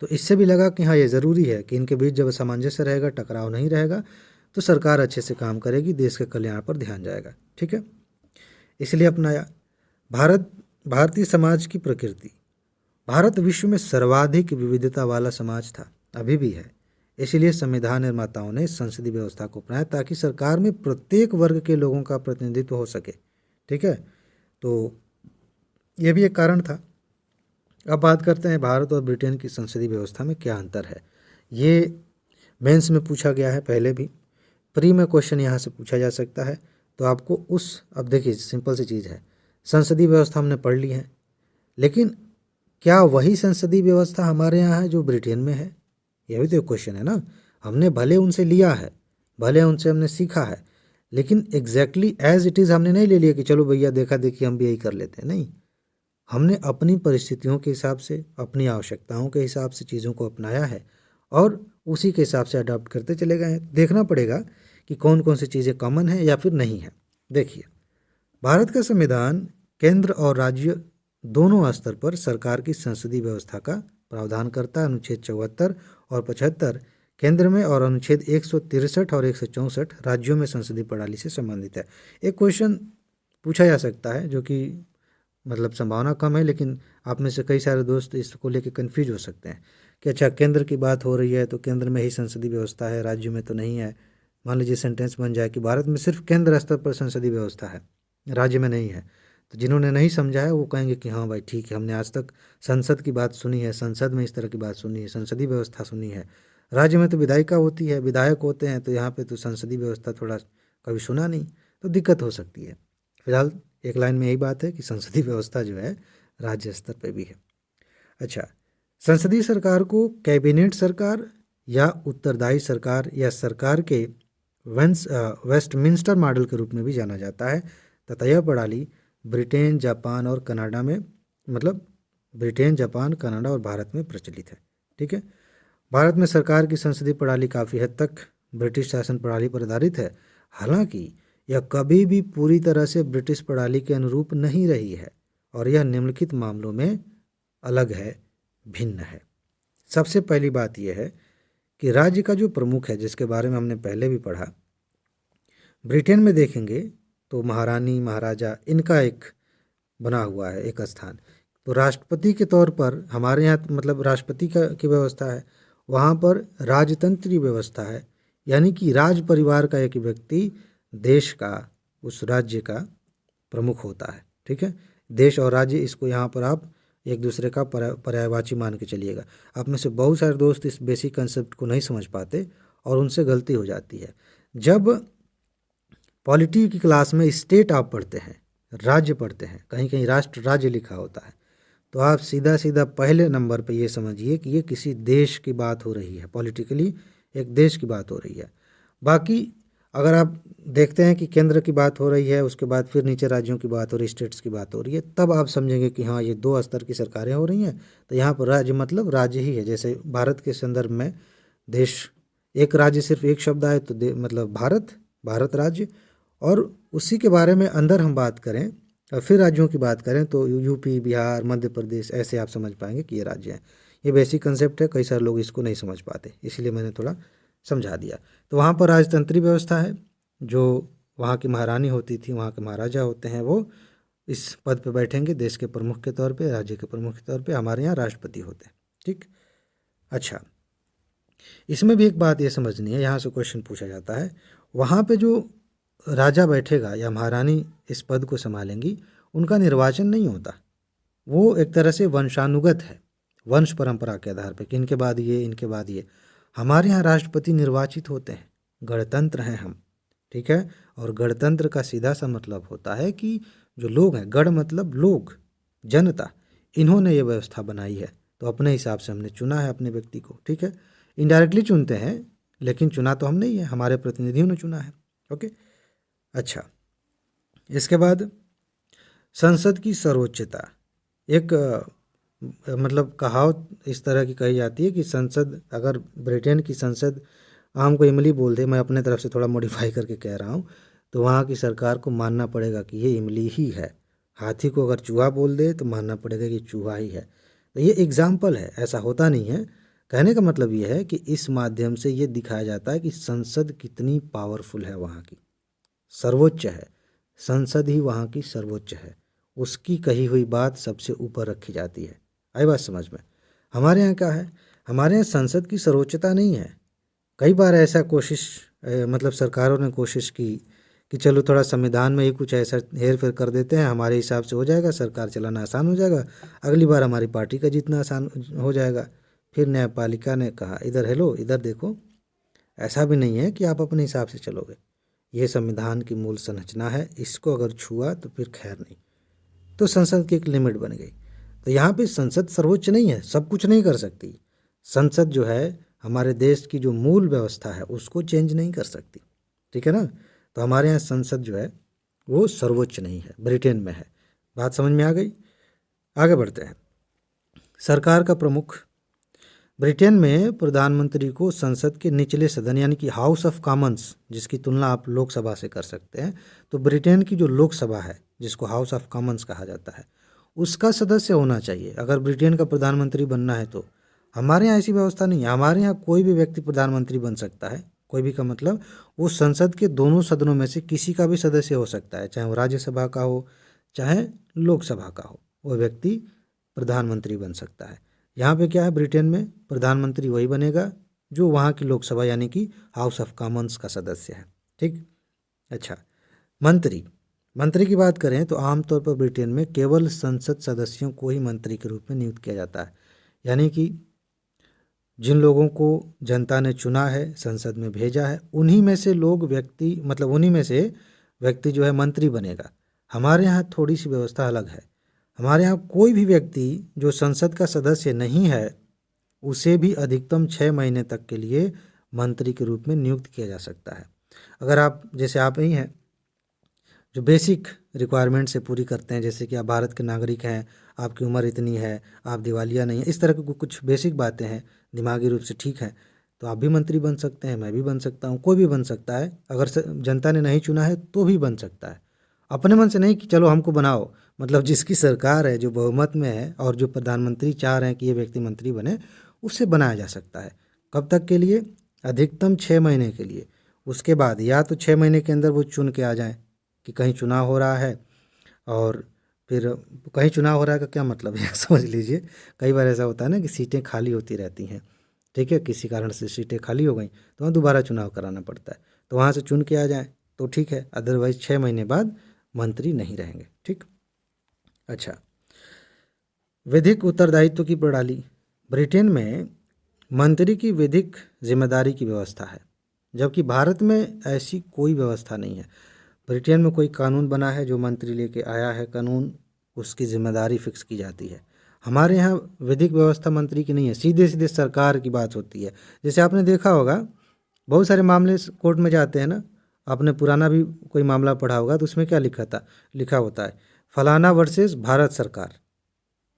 तो इससे भी लगा कि हाँ ये ज़रूरी है कि इनके बीच जब सामंजस्य रहेगा, टकराव नहीं रहेगा, तो सरकार अच्छे से काम करेगी, देश के कल्याण पर ध्यान जाएगा। ठीक है, इसलिए अपनाया। भारतीय समाज की प्रकृति, भारत विश्व में सर्वाधिक विविधता वाला समाज था, अभी भी है। इसलिए संविधान निर्माताओं ने संसदीय व्यवस्था को अपनाया ताकि सरकार में प्रत्येक वर्ग के लोगों का प्रतिनिधित्व हो सके। ठीक है, तो ये भी एक कारण था। अब बात करते हैं भारत और ब्रिटेन की संसदीय व्यवस्था में क्या अंतर है। ये मेंस में पूछा गया है, पहले भी प्री में क्वेश्चन यहाँ से पूछा जा सकता है। तो आपको अब देखिए सिंपल सी चीज़ है, संसदीय व्यवस्था हमने पढ़ ली है, लेकिन क्या वही संसदीय व्यवस्था हमारे यहाँ है जो ब्रिटेन में है, यह भी तो क्वेश्चन है ना। हमने भले उनसे लिया है, भले उनसे हमने सीखा है, लेकिन एग्जैक्टली एज इट इज़ हमने नहीं ले लिया कि चलो भैया देखा देखी हम भी यही कर लेते हैं। नहीं, हमने अपनी परिस्थितियों के हिसाब से, अपनी आवश्यकताओं के हिसाब से चीज़ों को अपनाया है और उसी के हिसाब से अडॉप्ट करते चले गए हैं। देखना पड़ेगा कि कौन कौन सी चीज़ें कॉमन है या फिर नहीं है। देखिए, भारत का संविधान केंद्र और राज्य दोनों स्तर पर सरकार की संसदीय व्यवस्था का प्रावधान करता है। अनुच्छेद 74 और 75 केंद्र में और अनुच्छेद 163 और 164 राज्यों में संसदीय प्रणाली से संबंधित है। एक क्वेश्चन पूछा जा सकता है जो कि मतलब संभावना कम है, लेकिन आप में से कई सारे दोस्त इसको लेकर कन्फ्यूज हो सकते हैं कि अच्छा केंद्र की बात हो रही है तो केंद्र में ही संसदीय व्यवस्था है, राज्यों में तो नहीं है। मान लीजिए सेंटेंस बन जाए कि भारत में सिर्फ केंद्र स्तर पर संसदीय व्यवस्था है, राज्य में नहीं है। तो जिन्होंने नहीं समझा है वो कहेंगे कि हाँ भाई ठीक है, हमने आज तक संसद की बात सुनी है, संसद में इस तरह की बात सुनी है, संसदीय व्यवस्था सुनी है। राज्य में तो विधायिका होती है, विधायक होते हैं, तो यहाँ पे तो संसदीय व्यवस्था थोड़ा कभी सुना नहीं, तो दिक्कत हो सकती है। फिलहाल एक लाइन में यही बात है कि संसदीय व्यवस्था जो है राज्य स्तर पर भी है। अच्छा, संसदीय सरकार को कैबिनेट सरकार या उत्तरदायी सरकार या सरकार के वेस्टमिंस्टर मॉडल के रूप में भी जाना जाता है तथा यह प्रणाली ब्रिटेन, जापान और कनाडा में मतलब ब्रिटेन, जापान, कनाडा और भारत में प्रचलित है। ठीक है, भारत में सरकार की संसदीय प्रणाली काफ़ी हद तक ब्रिटिश शासन प्रणाली पर आधारित है। हालांकि यह कभी भी पूरी तरह से ब्रिटिश प्रणाली के अनुरूप नहीं रही है और यह निम्नलिखित मामलों में अलग है, भिन्न है। सबसे पहली बात यह है कि राज्य का जो प्रमुख है, जिसके बारे में हमने पहले भी पढ़ा, ब्रिटेन में देखेंगे तो महारानी महाराजा इनका एक बना हुआ है एक स्थान। तो राष्ट्रपति के तौर पर हमारे यहाँ मतलब राष्ट्रपति की व्यवस्था है, वहाँ पर राजतंत्रीय व्यवस्था है, यानी कि राज परिवार का एक व्यक्ति देश का, उस राज्य का प्रमुख होता है। ठीक है, देश और राज्य, इसको यहाँ पर आप एक दूसरे का पर्यायवाची मान के चलिएगा। आप में से बहुत सारे दोस्त इस बेसिक कंसेप्ट को नहीं समझ पाते और उनसे गलती हो जाती है। जब पॉलिटी की क्लास में स्टेट आप पढ़ते हैं, राज्य पढ़ते हैं, कहीं कहीं राष्ट्र राज्य लिखा होता है, तो आप सीधा सीधा पहले नंबर पे ये समझिए कि ये किसी देश की बात हो रही है, पॉलिटिकली एक देश की बात हो रही है। बाकी अगर आप देखते हैं कि केंद्र की बात हो रही है, उसके बाद फिर नीचे राज्यों की बात हो रही है, स्टेट्स की बात हो रही है, तब आप समझेंगे कि हाँ ये दो स्तर की सरकारें हो रही हैं। तो यहाँ पर राज्य मतलब राज्य ही है। जैसे भारत के संदर्भ में देश, एक राज्य सिर्फ एक शब्द आए तो मतलब भारत, भारत राज्य, और उसी के बारे में अंदर हम बात करें और फिर राज्यों की बात करें तो यूपी, बिहार, मध्य प्रदेश, ऐसे आप समझ पाएंगे कि ये राज्य हैं। ये बेसिक कंसेप्ट है, कई सारे लोग इसको नहीं समझ पाते, इसलिए मैंने थोड़ा समझा दिया। तो वहाँ पर राजतंत्रीय व्यवस्था है, जो वहाँ की महारानी होती थी, वहाँ के महाराजा होते हैं, वो इस पद पे बैठेंगे देश के प्रमुख के तौर पे, राज्य के प्रमुख के तौर पे। हमारे यहाँ राष्ट्रपति होते हैं। ठीक, अच्छा, इसमें भी एक बात ये समझनी है, यहाँ से क्वेश्चन पूछा जाता है, वहाँ पे जो राजा बैठेगा या महारानी इस पद को संभालेंगी, उनका निर्वाचन नहीं होता, वो एक तरह से वंशानुगत है, वंश परंपरा के आधार पर कि इनके बाद ये, इनके बाद ये। हमारे यहाँ राष्ट्रपति निर्वाचित होते हैं, गणतंत्र हैं हम। ठीक है, और गणतंत्र का सीधा सा मतलब होता है कि जो लोग हैं, गण मतलब लोग, जनता, इन्होंने ये व्यवस्था बनाई है, तो अपने हिसाब से हमने चुना है अपने व्यक्ति को। ठीक है, इनडायरेक्टली चुनते हैं, लेकिन चुना तो हमने ही है, हमारे प्रतिनिधियों ने चुना है। ओके, अच्छा, इसके बाद संसद की सर्वोच्चता। एक मतलब कहावत इस तरह की कही जाती है कि संसद, अगर ब्रिटेन की संसद आम को इमली बोल दे, मैं अपने तरफ से थोड़ा मॉडिफाई करके कह रहा हूँ, तो वहाँ की सरकार को मानना पड़ेगा कि ये इमली ही है। हाथी को अगर चूहा बोल दे तो मानना पड़ेगा कि चूहा ही है। तो ये एग्जाम्पल है, ऐसा होता नहीं है। कहने का मतलब ये है कि इस माध्यम से ये दिखाया जाता है कि संसद कितनी पावरफुल है, वहाँ की सर्वोच्च है, संसद ही वहाँ की सर्वोच्च है, उसकी कही हुई बात सबसे ऊपर रखी जाती है। आई बात समझ में? हमारे यहाँ क्या है, हमारे यहाँ संसद की सर्वोच्चता नहीं है। कई बार ऐसा कोशिश मतलब सरकारों ने कोशिश की कि चलो थोड़ा संविधान में ही कुछ ऐसा हेर फेर कर देते हैं, हमारे हिसाब से हो जाएगा, सरकार चलाना आसान हो जाएगा, अगली बार हमारी पार्टी का जीतना आसान हो जाएगा। फिर न्यायपालिका ने कहा, इधर हेलो, इधर देखो, ऐसा भी नहीं है कि आप अपने हिसाब से चलोगे, ये संविधान की मूल संरचना है, इसको अगर छुआ तो फिर खैर नहीं। तो संसद की एक लिमिट बन गई। तो यहाँ पे संसद सर्वोच्च नहीं है, सब कुछ नहीं कर सकती। संसद जो है हमारे देश की जो मूल व्यवस्था है उसको चेंज नहीं कर सकती। ठीक है ना? तो हमारे यहाँ संसद जो है वो सर्वोच्च नहीं है, ब्रिटेन में है। बात समझ में आ गई? आगे बढ़ते हैं। सरकार का प्रमुख। ब्रिटेन में प्रधानमंत्री को संसद के निचले सदन यानी कि हाउस ऑफ कॉमन्स, जिसकी तुलना आप लोकसभा से कर सकते हैं, तो ब्रिटेन की जो लोकसभा है जिसको हाउस ऑफ कॉमन्स कहा जाता है, उसका सदस्य होना चाहिए अगर ब्रिटेन का प्रधानमंत्री बनना है। तो हमारे यहाँ ऐसी व्यवस्था नहीं है। हमारे यहाँ कोई भी व्यक्ति प्रधानमंत्री बन सकता है। कोई भी का मतलब वो संसद के दोनों सदनों में से किसी का भी सदस्य हो सकता है, चाहे वो राज्यसभा का हो चाहे लोकसभा का हो, वो व्यक्ति प्रधानमंत्री बन सकता है। यहाँ पे क्या है, ब्रिटेन में प्रधानमंत्री वही बनेगा जो वहाँ की लोकसभा यानी कि हाउस ऑफ कॉमन्स का सदस्य है। ठीक, अच्छा, मंत्री। मंत्री की बात करें तो आमतौर पर ब्रिटेन में केवल संसद सदस्यों को ही मंत्री के रूप में नियुक्त किया जाता है, यानी कि जिन लोगों को जनता ने चुना है, संसद में भेजा है, उन्हीं में से लोग व्यक्ति मतलब उन्हीं में से व्यक्ति जो है मंत्री बनेगा। हमारे यहाँ थोड़ी सी व्यवस्था अलग है। हमारे यहाँ कोई भी व्यक्ति जो संसद का सदस्य नहीं है उसे भी अधिकतम 6 महीने तक के लिए मंत्री के रूप में नियुक्त किया जा सकता है। अगर आप, जैसे आप ही हैं जो बेसिक रिक्वायरमेंट से पूरी करते हैं, जैसे कि आप भारत के नागरिक हैं, आपकी उम्र इतनी है, आप दिवालिया नहीं है, इस तरह की कुछ बेसिक बातें हैं, दिमागी रूप से ठीक है, तो आप भी मंत्री बन सकते हैं, मैं भी बन सकता हूँ, कोई भी बन सकता है। अगर जनता ने नहीं चुना है तो भी बन सकता है। अपने मन से नहीं कि चलो हमको बनाओ, मतलब जिसकी सरकार है, जो बहुमत में है और जो प्रधानमंत्री चाह रहे हैं कि ये व्यक्ति मंत्री बने, उससे बनाया जा सकता है। कब तक के लिए? अधिकतम 6 महीने के लिए। उसके बाद या तो 6 महीने के अंदर वो चुन के आ जाएं कि कहीं चुनाव हो रहा है, और फिर कहीं चुनाव हो रहा है का क्या मतलब है समझ लीजिए, कई बार ऐसा होता है ना कि सीटें खाली होती रहती हैं, ठीक है, किसी कारण से सीटें खाली हो गई तो वहाँ दोबारा चुनाव कराना पड़ता है, तो वहाँ से चुन के आ जाएं तो ठीक है, अदरवाइज 6 महीने बाद मंत्री नहीं रहेंगे। ठीक। अच्छा, विधिक उत्तरदायित्व की प्रणाली। ब्रिटेन में मंत्री की विधिक जिम्मेदारी की व्यवस्था है, जबकि भारत में ऐसी कोई व्यवस्था नहीं है। ब्रिटेन में कोई कानून बना है, जो मंत्री लेके आया है कानून, उसकी जिम्मेदारी फिक्स की जाती है। हमारे यहाँ विधिक व्यवस्था मंत्री की नहीं है, सीधे सीधे सरकार की बात होती है। जैसे आपने देखा होगा, बहुत सारे मामले कोर्ट में जाते हैं ना, आपने पुराना भी कोई मामला पढ़ा होगा तो उसमें क्या लिखा होता है, फलाना वर्सेस भारत सरकार।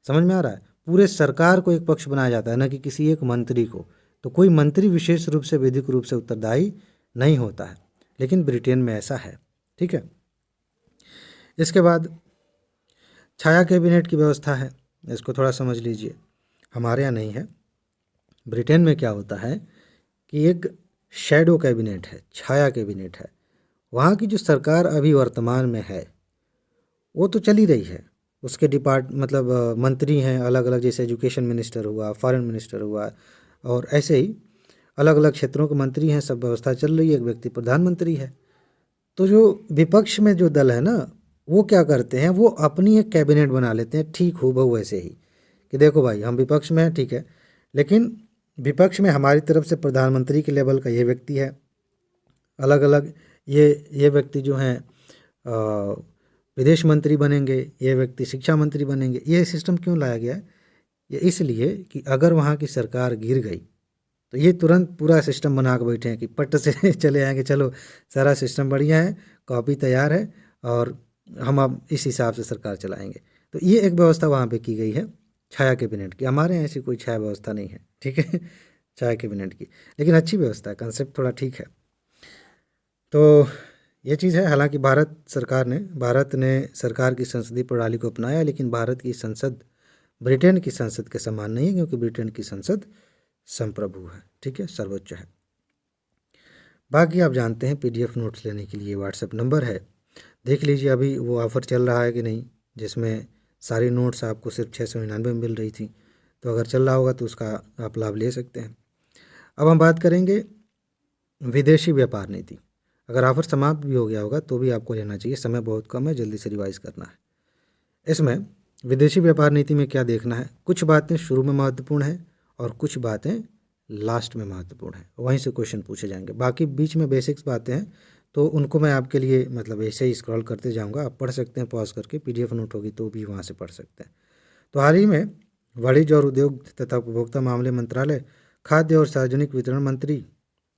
समझ में आ रहा है? पूरे सरकार को एक पक्ष बनाया जाता है, ना कि किसी एक मंत्री को। तो कोई मंत्री विशेष रूप से विधिक रूप से उत्तरदायी नहीं होता है, लेकिन ब्रिटेन में ऐसा है। ठीक है। इसके बाद छाया कैबिनेट की व्यवस्था है, इसको थोड़ा समझ लीजिए। हमारे यहाँ नहीं है। ब्रिटेन में क्या होता है कि एक शैडो कैबिनेट है, छाया कैबिनेट है। वहाँ की जो सरकार अभी वर्तमान में है वो तो चल ही रही है, उसके मतलब मंत्री हैं अलग अलग, जैसे एजुकेशन मिनिस्टर हुआ, फॉरेन मिनिस्टर हुआ, और ऐसे ही अलग अलग क्षेत्रों के मंत्री हैं, सब व्यवस्था चल रही है, एक व्यक्ति प्रधानमंत्री है। तो जो विपक्ष में जो दल है ना, वो क्या करते हैं, वो अपनी एक कैबिनेट बना लेते हैं, ठीक हूबहू वैसे ही, कि देखो भाई हम विपक्ष में हैं, ठीक है, लेकिन विपक्ष में हमारी तरफ से प्रधानमंत्री के लेवल का ये व्यक्ति है, अलग अलग ये व्यक्ति जो हैं विदेश मंत्री बनेंगे, ये व्यक्ति शिक्षा मंत्री बनेंगे। ये सिस्टम क्यों लाया गया है? ये इसलिए कि अगर वहाँ की सरकार गिर गई तो ये तुरंत पूरा सिस्टम बना के बैठे हैं कि पट से चले आएंगे, चलो सारा सिस्टम बढ़िया है, कॉपी तैयार है और हम अब इस हिसाब से सरकार चलाएंगे। तो ये एक व्यवस्था वहाँ पे की गई है छाया कैबिनेट की। हमारे यहाँ ऐसी कोई छाया व्यवस्था नहीं है, ठीक है छाया कैबिनेट की, लेकिन अच्छी व्यवस्था है, कंसेप्ट थोड़ा ठीक है। तो ये चीज़ है। हालांकि भारत ने सरकार की संसदीय प्रणाली को अपनाया, लेकिन भारत की संसद ब्रिटेन की संसद के समान नहीं है, क्योंकि ब्रिटेन की संसद संप्रभु है, ठीक है, सर्वोच्च है। बाकी आप जानते हैं, पीडीएफ नोट्स लेने के लिए व्हाट्सएप नंबर है, देख लीजिए अभी वो ऑफ़र चल रहा है कि नहीं, जिसमें सारी नोट्स आपको सिर्फ 699 में मिल रही थी। तो अगर चल रहा होगा तो उसका आप लाभ ले सकते हैं। अब हम बात करेंगे विदेशी व्यापार नीति। अगर ऑफ़र समाप्त भी हो गया होगा तो भी आपको लेना चाहिए, समय बहुत कम है, जल्दी से रिवाइज करना है। इसमें विदेशी व्यापार नीति में क्या देखना है, कुछ बातें शुरू में महत्वपूर्ण है और कुछ बातें लास्ट में महत्वपूर्ण है, वहीं से क्वेश्चन पूछे जाएंगे। बाकी बीच में बेसिक्स बातें हैं तो उनको मैं आपके लिए मतलब ऐसे ही स्क्रॉल करते जाऊंगा, आप पढ़ सकते हैं पॉज करके, पीडीएफ नोट होगी तो भी वहाँ से पढ़ सकते हैं। तो हाल ही में वाणिज्य और उद्योग तथा उपभोक्ता मामले मंत्रालय, खाद्य और सार्वजनिक वितरण मंत्री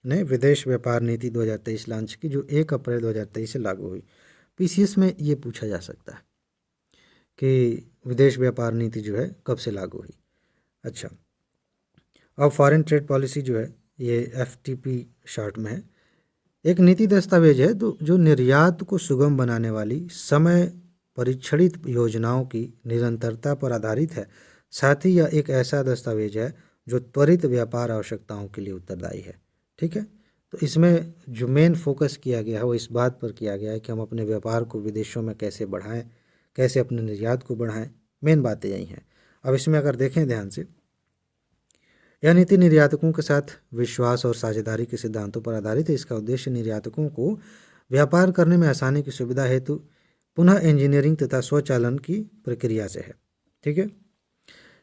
ने विदेश व्यापार नीति 2023 लॉन्च की, जो 1 अप्रैल 2023 से लागू हुई। पीसीएस में ये पूछा जा सकता है कि विदेश व्यापार नीति जो है कब से लागू हुई। अच्छा, अब फॉरेन ट्रेड पॉलिसी जो है, ये एफटीपी शॉर्ट में है, एक नीति दस्तावेज है जो निर्यात को सुगम बनाने वाली समय परीक्षणित योजनाओं की निरंतरता पर आधारित है। साथ ही यह एक ऐसा दस्तावेज है जो त्वरित व्यापार आवश्यकताओं के लिए उत्तरदायी है, ठीक है। तो इसमें जो मेन फोकस किया गया है वो इस बात पर किया गया है कि हम अपने व्यापार को विदेशों में कैसे बढ़ाएं, कैसे अपने निर्यात को बढ़ाएं, मेन बातें यही हैं। अब इसमें अगर देखें ध्यान से, यह नीति निर्यातकों के साथ विश्वास और साझेदारी के सिद्धांतों पर आधारित है। इसका उद्देश्य निर्यातकों को व्यापार करने में आसानी की सुविधा हेतु पुनः इंजीनियरिंग तथा स्वचालन की प्रक्रिया से है, ठीक है।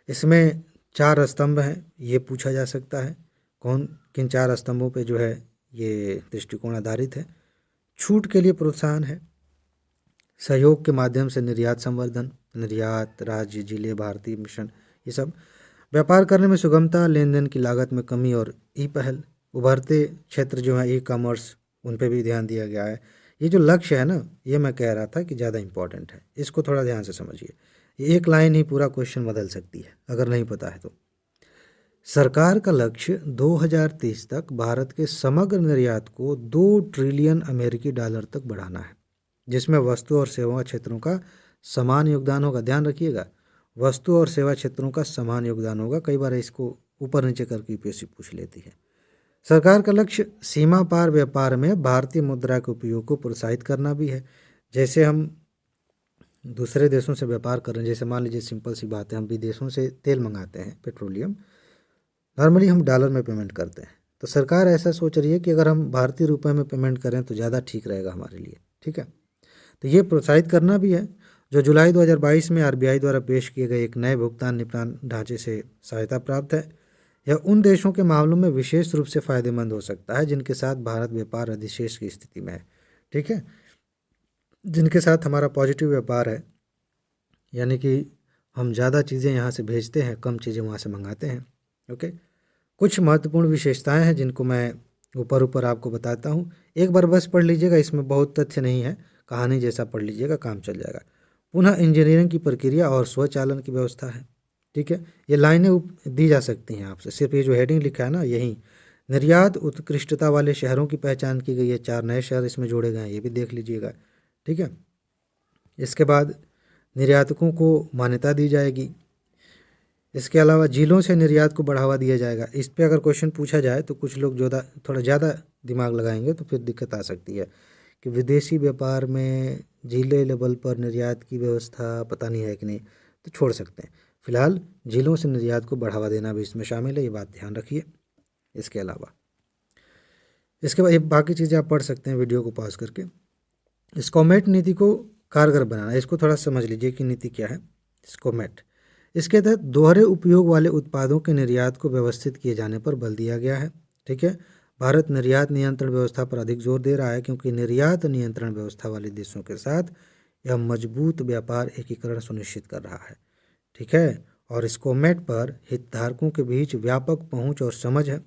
इसमें 4 स्तंभ हैं, ये पूछा जा सकता है किन 4 स्तंभों पे जो है ये दृष्टिकोण आधारित है। छूट के लिए प्रोत्साहन है, सहयोग के माध्यम से निर्यात संवर्धन, निर्यात राज्य जिले भारतीय मिशन, ये सब व्यापार करने में सुगमता, लेन देन की लागत में कमी और ई पहल। उभरते क्षेत्र जो है ई कॉमर्स, उन पे भी ध्यान दिया गया है। ये जो लक्ष्य है ना, ये मैं कह रहा था कि ज़्यादा इंपॉर्टेंट है, इसको थोड़ा ध्यान से समझिए। ये एक लाइन ही पूरा क्वेश्चन बदल सकती है अगर नहीं पता है तो। सरकार का लक्ष्य 2030 तक भारत के समग्र निर्यात को $2 ट्रिलियन तक बढ़ाना है। जिसमें वस्तु और सेवा क्षेत्रों का समान योगदान होगा। ध्यान रखिएगा, वस्तु और सेवा क्षेत्रों का समान योगदान होगा। कई बार इसको ऊपर नीचे करके यूपीएससी पूछ लेती है। सरकार का लक्ष्य सीमा पार व्यापार में भारतीय मुद्रा के उपयोग को प्रोत्साहित करना भी है। जैसे हम दूसरे देशों से व्यापार कर रहे हैं, जैसे मान लीजिए सिंपल सी बात है, हम विदेशों से तेल मंगाते हैं, पेट्रोलियम, नॉर्मली हम डॉलर में पेमेंट करते हैं। तो सरकार ऐसा सोच रही है कि अगर हम भारतीय रुपए में पेमेंट करें तो ज़्यादा ठीक रहेगा हमारे लिए। ठीक है, तो ये प्रोत्साहित करना भी है। जो जुलाई 2022 में आरबीआई द्वारा पेश किए गए एक नए भुगतान निपटान ढांचे से सहायता प्राप्त है। यह उन देशों के मामलों में विशेष रूप से फायदेमंद हो सकता है जिनके साथ भारत व्यापार अधिशेष की स्थिति में है। ठीक है, जिनके साथ हमारा पॉजिटिव व्यापार है, यानी कि हम ज़्यादा चीज़ें यहाँ से भेजते हैं, कम चीज़ें वहाँ से मंगाते हैं। ओके, कुछ महत्वपूर्ण विशेषताएं हैं जिनको मैं ऊपर ऊपर आपको बताता हूँ। एक बार बस पढ़ लीजिएगा, इसमें बहुत तथ्य नहीं है, कहानी जैसा पढ़ लीजिएगा, काम चल जाएगा। पुनः इंजीनियरिंग की प्रक्रिया और स्वचालन की व्यवस्था है। ठीक है, ये लाइनें दी जा सकती हैं आपसे, सिर्फ ये जो हेडिंग लिखा है ना, यही निर्यात उत्कृष्टता वाले शहरों की पहचान की गई है। 4 नए शहर इसमें जोड़े गए हैं, ये भी देख लीजिएगा। ठीक है, इसके बाद निर्यातकों को मान्यता दी जाएगी। इसके अलावा झीलों से निर्यात को बढ़ावा दिया जाएगा। इस पे अगर क्वेश्चन पूछा जाए तो कुछ लोग थोड़ा ज़्यादा दिमाग लगाएंगे तो फिर दिक्कत आ सकती है कि विदेशी व्यापार में झीले लेवल पर निर्यात की व्यवस्था पता नहीं है कि नहीं, तो छोड़ सकते हैं। फिलहाल झीलों से निर्यात को बढ़ावा देना भी इसमें शामिल है, ये बात ध्यान रखिए। इसके बाद ये बाकी चीज़ें आप पढ़ सकते हैं वीडियो को पॉज करके। स्कॉमेट नीति को कारगर बनाना, इसको थोड़ा समझ लीजिए कि नीति क्या है। स्कॉमेट, इसके तहत दोहरे उपयोग वाले उत्पादों के निर्यात को व्यवस्थित किए जाने पर बल दिया गया है। ठीक है, भारत निर्यात नियंत्रण व्यवस्था पर अधिक जोर दे रहा है क्योंकि निर्यात नियंत्रण व्यवस्था वाले देशों के साथ यह मजबूत व्यापार एकीकरण सुनिश्चित कर रहा है। ठीक है, और स्कॉमेट पर हितधारकों के बीच व्यापक पहुंच और समझ है।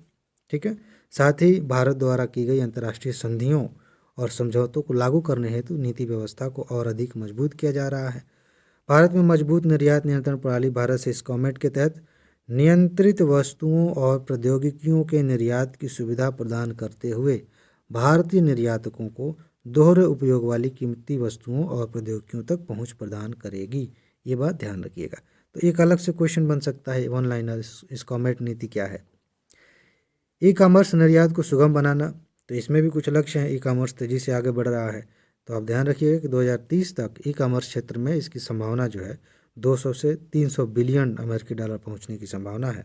ठीक है, साथ ही भारत द्वारा की गई अंतर्राष्ट्रीय संधियों और समझौतों को लागू करने हेतु नीति व्यवस्था को और अधिक मजबूत किया जा रहा है। भारत में मजबूत निर्यात नियंत्रण प्रणाली भारत से स्कॉमेट के तहत नियंत्रित वस्तुओं और प्रौद्योगिकियों के निर्यात की सुविधा प्रदान करते हुए भारतीय निर्यातकों को दोहरे उपयोग वाली कीमती वस्तुओं और प्रौद्योगिकियों तक पहुंच प्रदान करेगी। ये बात ध्यान रखिएगा। तो एक अलग से क्वेश्चन बन सकता है वन लाइनर, स्कॉमेट नीति क्या है। ई कॉमर्स निर्यात को सुगम बनाना, तो इसमें भी कुछ लक्ष्य हैं। ई कॉमर्स तेजी से आगे बढ़ रहा है, तो आप ध्यान रखिएगा कि 2030 तक ई कॉमर्स क्षेत्र में इसकी संभावना जो है 200 से 300 बिलियन अमेरिकी डॉलर पहुंचने की संभावना है।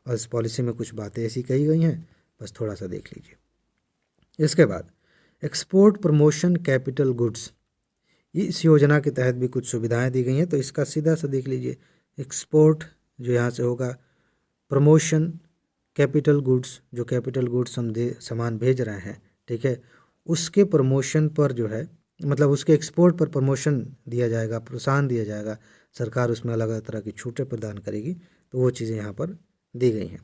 और इस पॉलिसी में कुछ बातें ऐसी कही गई हैं, बस थोड़ा सा देख लीजिए। इसके बाद एक्सपोर्ट प्रमोशन कैपिटल गुड्स, इस योजना के तहत भी कुछ सुविधाएं दी गई हैं, तो इसका सीधा सा देख लीजिए। एक्सपोर्ट जो यहाँ से होगा, प्रमोशन कैपिटल गुड्स, जो कैपिटल गुड्स हम सामान भेज रहे हैं, ठीक है, उसके प्रमोशन पर जो है, मतलब उसके एक्सपोर्ट पर प्रमोशन दिया जाएगा, प्रोत्साहन दिया जाएगा। सरकार उसमें अलग अलग तरह की छूटें प्रदान करेगी, तो वो चीज़ें यहाँ पर दी गई हैं।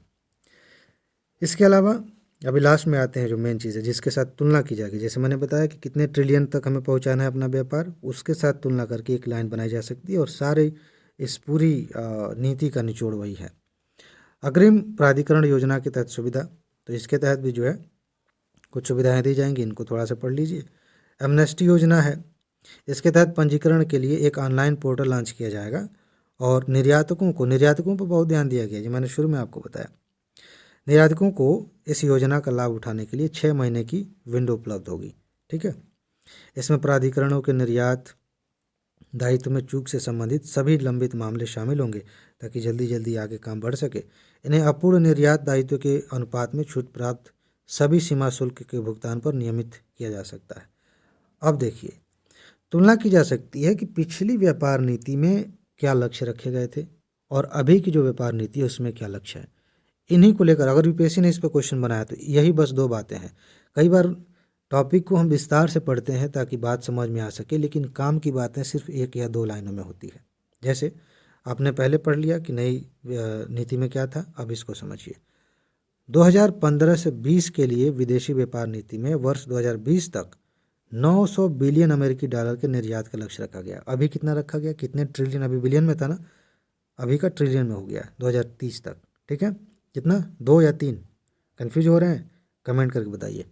इसके अलावा अभी लास्ट में आते हैं जो मेन चीज़ है जिसके साथ तुलना की जाएगी। जैसे मैंने बताया कि कितने ट्रिलियन तक हमें पहुँचाना है अपना व्यापार, उसके साथ तुलना करके एक लाइन बनाई जा सकती है, और सारे इस पूरी नीति का निचोड़ वही है। अग्रिम प्राधिकरण योजना के तहत सुविधा, तो इसके तहत भी जो है कुछ सुविधाएं दी जाएंगी, इनको थोड़ा सा पढ़ लीजिए। एमनेस्टी योजना है, इसके तहत पंजीकरण के लिए एक ऑनलाइन पोर्टल लॉन्च किया जाएगा, और निर्यातकों पर बहुत ध्यान दिया गया, जो मैंने शुरू में आपको बताया। निर्यातकों को इस योजना का लाभ उठाने के लिए 6 महीने की विंडो उपलब्ध होगी। ठीक है, इसमें प्राधिकरणों के निर्यात दायित्व में चूक से संबंधित सभी लंबित मामले शामिल होंगे ताकि जल्दी जल्दी आगे काम बढ़ सके। इन्हें अपूर्ण निर्यात दायित्व के अनुपात में छूट प्राप्त सभी सीमा शुल्क के भुगतान पर नियमित किया जा सकता है। अब देखिए, तुलना की जा सकती है कि पिछली व्यापार नीति में क्या लक्ष्य रखे गए थे और अभी की जो व्यापार नीति है उसमें क्या लक्ष्य है। इन्हीं को लेकर अगर यूपीएससी ने इस पर क्वेश्चन बनाया तो यही बस 2 बातें हैं। कई बार टॉपिक को हम विस्तार से पढ़ते हैं ताकि बात समझ में आ सके, लेकिन काम की बातें सिर्फ 1 या 2 लाइनों में होती है। जैसे आपने पहले पढ़ लिया कि नई नीति में क्या था, अब इसको समझिए। 2015 से 20 के लिए विदेशी व्यापार नीति में वर्ष 2020 तक 900 बिलियन अमेरिकी डॉलर के निर्यात का लक्ष्य रखा गया। अभी कितना रखा गया, कितने ट्रिलियन, अभी बिलियन में था ना, अभी का ट्रिलियन में हो गया 2030 तक। ठीक है, कितना, 2 या 3, कन्फ्यूज हो रहे हैं, कमेंट करके बताइए।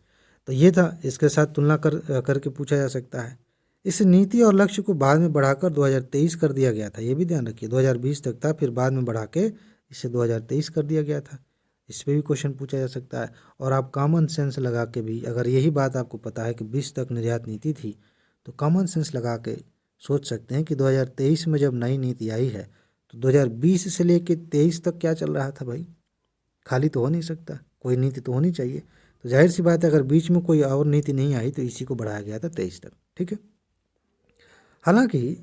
तो ये था, इसके साथ तुलना करके पूछा जा सकता है। इस नीति और लक्ष्य को बाद में बढ़ाकर 2023 कर दिया गया था, ये भी ध्यान रखिए। 2020 तक था, फिर बाद में बढ़ा के इसे 2023 कर दिया गया था। इस पर भी क्वेश्चन पूछा जा सकता है। और आप कॉमन सेंस लगा के भी, अगर यही बात आपको पता है कि 20 तक निर्यात नीति थी, तो कॉमन सेंस लगा के सोच सकते हैं कि 2023 में जब नई नीति आई है तो 2020 से लेके 23 तक क्या चल रहा था भाई? खाली तो हो नहीं सकता, कोई नीति तो होनी चाहिए। तो जाहिर सी बात है, अगर बीच में कोई और नीति नहीं आई तो इसी को बढ़ाया गया था 23 तक। ठीक है। हालांकि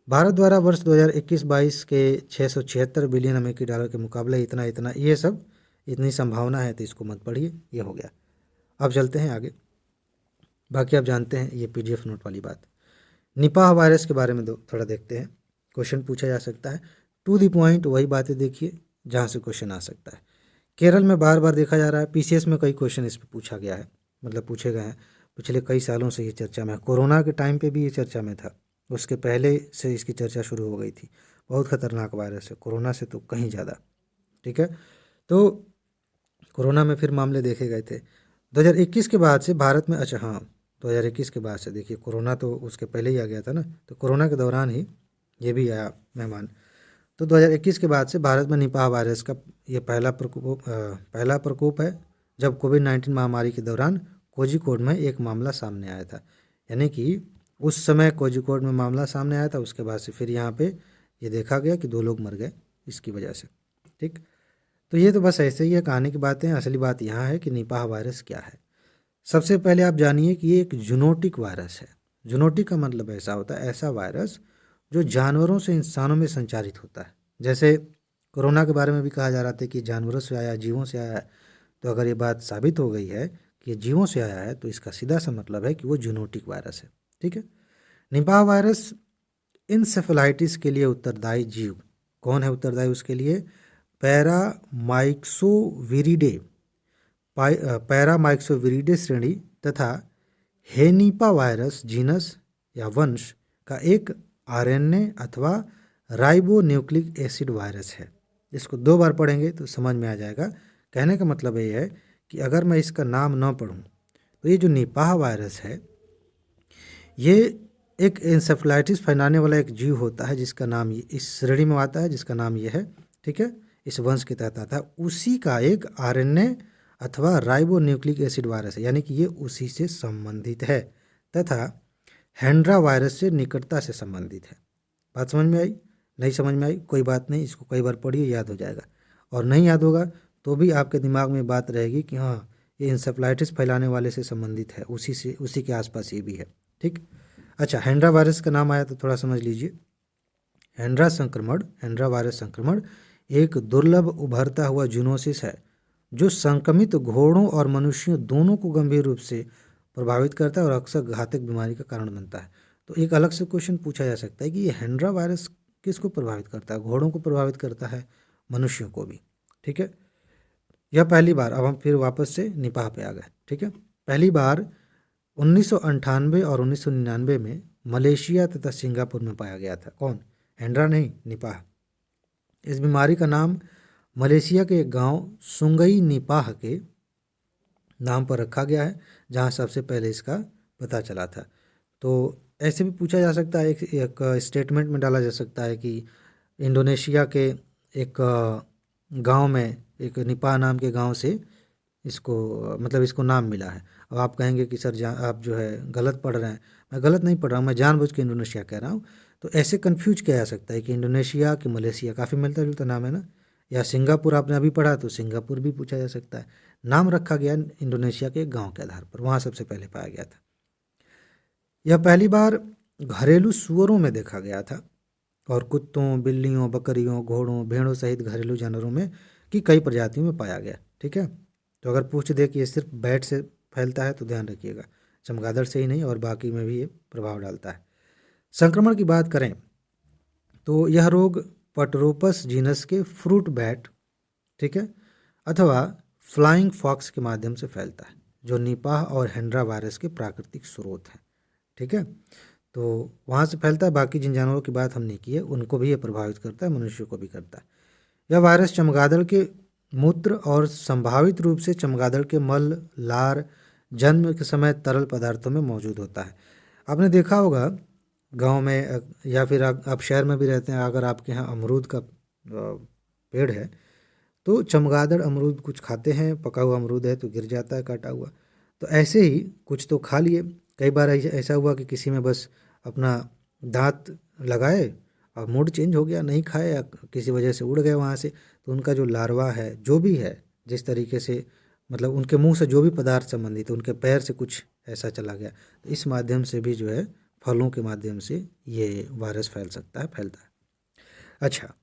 भारत द्वारा वर्ष 2021-22 के 676 बिलियन अमेरिकी डॉलर के मुकाबले इतना ये सब इतनी संभावना है, तो इसको मत पढ़िए, ये हो गया। अब चलते हैं आगे। बाकी आप जानते हैं ये पीडीएफ नोट वाली बात। निपाह वायरस के बारे में थोड़ा देखते हैं। क्वेश्चन पूछा जा सकता है, टू द पॉइंट वही बातें देखिए जहाँ से क्वेश्चन आ सकता है। केरल में बार बार देखा जा रहा है, पीसीएस में कई क्वेश्चन इस पर पूछा गया है, मतलब पूछे गए हैं। पिछले कई सालों से ये चर्चा में है। कोरोना के टाइम पे भी ये चर्चा में था, उसके पहले से इसकी चर्चा शुरू हो गई थी। बहुत खतरनाक वायरस है, कोरोना से तो कहीं ज़्यादा। ठीक है। तो कोरोना में फिर मामले देखे गए थे 2021 के बाद से भारत में। अच्छा हाँ, 2021 के बाद से देखिए, कोरोना तो उसके पहले ही आ गया था ना, तो कोरोना के दौरान ही ये भी आया मेहमान। तो 2021 के बाद से भारत में निपाह वायरस का ये पहला प्रकोप है, जब कोविड-19 महामारी के दौरान कोझिकोड में एक मामला सामने आया था। यानी कि उस समय कोझिकोड में मामला सामने आया था, उसके बाद से फिर यहाँ पे ये देखा गया कि 2 लोग मर गए इसकी वजह से। ठीक। तो ये तो बस ऐसे ही है, कहानी की बातें हैं। असली बात यहाँ है कि निपाह वायरस क्या है। सबसे पहले आप जानिए कि ये एक जूनोटिक वायरस है। जूनोटिक का मतलब ऐसा होता है, ऐसा वायरस जो जानवरों से इंसानों में संचारित होता है। जैसे कोरोना के बारे में भी कहा जा रहा था कि जानवरों से आया, जीवों से आया है। तो अगर ये बात साबित हो गई है कि ये जीवों से आया है, तो इसका सीधा सा मतलब है कि वो जूनोटिक वायरस है। ठीक है। निपाह वायरस इंसेफेलाइटिस के लिए उत्तरदायी जीव कौन है? उत्तरदायी उसके लिए पैरामाइक्सोविरिडे श्रेणी तथा हेनिपा वायरस जीनस या वंश का एक आरएनए अथवा राइबोन्यूक्लिक एसिड वायरस है। इसको 2 बार पढ़ेंगे तो समझ में आ जाएगा। कहने का मतलब ये है कि अगर मैं इसका नाम न पढ़ूं तो ये जो निपाह वायरस है, ये एक इंसेफ्लाइटिस फैलाने वाला एक जीव होता है जिसका नाम इस श्रेणी में आता है, जिसका नाम ये है। ठीक है। इस वंश के तहत आता है। उसी का एक आरएनए अथवा राइबोन्यूक्लिक एसिड वायरस है, यानी कि ये उसी से संबंधित है तथा हैंड्रा वायरस से निकटता से संबंधित है। बात समझ में आई? नहीं समझ में आई कोई बात नहीं, इसको कई बार पढ़िए, याद हो जाएगा। और नहीं याद होगा तो भी आपके दिमाग में बात रहेगी कि हाँ, ये इंसेफ्लाइटिस फैलाने वाले से संबंधित है, उसी के आसपास ये भी है। ठीक। अच्छा, हैंड्रा वायरस का नाम आया तो थोड़ा समझ लीजिए। हैंड्रा वायरस संक्रमण एक दुर्लभ उभरता हुआ जूनोसिस है जो संक्रमित घोड़ों और मनुष्यों दोनों को गंभीर रूप से प्रभावित करता है और अक्सर घातक बीमारी का कारण बनता है। तो एक अलग से क्वेश्चन पूछा जा सकता है कि ये हैंड्रा वायरस किसको प्रभावित करता है? घोड़ों को प्रभावित करता है, मनुष्यों को भी। ठीक है। यह पहली बार, अब हम फिर वापस से निपाह पे आ गए। ठीक है। पहली बार 1998 और 1999 में मलेशिया तथा सिंगापुर में पाया गया था। कौन? हैंड्रा नहीं, निपाह। इस बीमारी का नाम मलेशिया के एक गांव सुंगई निपाह के नाम पर रखा गया है, जहां सबसे पहले इसका पता चला था। तो ऐसे भी पूछा जा सकता है, एक स्टेटमेंट में डाला जा सकता है कि इंडोनेशिया के एक गांव में, एक निपाह नाम के गांव से इसको, मतलब इसको नाम मिला है। अब आप कहेंगे कि सर आप जो है गलत पढ़ रहे हैं। मैं गलत नहीं पढ़ रहा हूँ, मैं जानबूझ के इंडोनेशिया कह रहा हूँ। तो ऐसे कंफ्यूज किया जा सकता है कि इंडोनेशिया कि मलेशिया, काफ़ी मिलता जुलता नाम है ना। या सिंगापुर आपने अभी पढ़ा तो सिंगापुर भी पूछा जा सकता है। नाम रखा गया इंडोनेशिया के एक गाँव के आधार पर, वहाँ सबसे पहले पाया गया था। यह पहली बार घरेलू सूअरों में देखा गया था और कुत्तों, बिल्लियों, बकरियों, घोड़ों, भेड़ों सहित घरेलू जानवरों में की कई प्रजातियों में पाया गया। ठीक है। तो अगर पूछ दे कि ये सिर्फ बैट से फैलता है तो ध्यान रखिएगा, चमगादड़ से ही नहीं और बाकी में भी ये प्रभाव डालता है। संक्रमण की बात करें तो यह रोग पटरोपस जीनस के फ्रूट बैट, ठीक है, अथवा फ्लाइंग फॉक्स के माध्यम से फैलता है, जो निपाह और हैंड्रा वायरस के प्राकृतिक स्रोत हैं। ठीक है। तो वहाँ से फैलता है। बाकी जिन जानवरों की बात हमने की है उनको भी ये प्रभावित करता है, मनुष्यों को भी करता है। यह वायरस चमगादड़ के मूत्र और संभावित रूप से चमगादड़ के मल, लार, जन्म के समय तरल पदार्थों में मौजूद होता है। देखा होगा गांव में या फिर आप शहर में भी रहते हैं, अगर आपके यहाँ अमरूद का पेड़ है तो चमगादड़ अमरूद कुछ खाते हैं, पका हुआ अमरूद है तो गिर जाता है काटा हुआ। तो ऐसे ही कुछ तो खा लिए। कई बार ऐसा हुआ कि किसी में बस अपना दांत लगाए और मूड चेंज हो गया, नहीं खाए या किसी वजह से उड़ गए वहाँ से, तो उनका जो लार्वा है जो भी है, जिस तरीके से मतलब उनके मुंह से जो भी पदार्थ संबंधित है, उनके पैर से कुछ ऐसा चला गया, तो इस माध्यम से भी जो है फलों के माध्यम से ये वायरस फैलता है। अच्छा,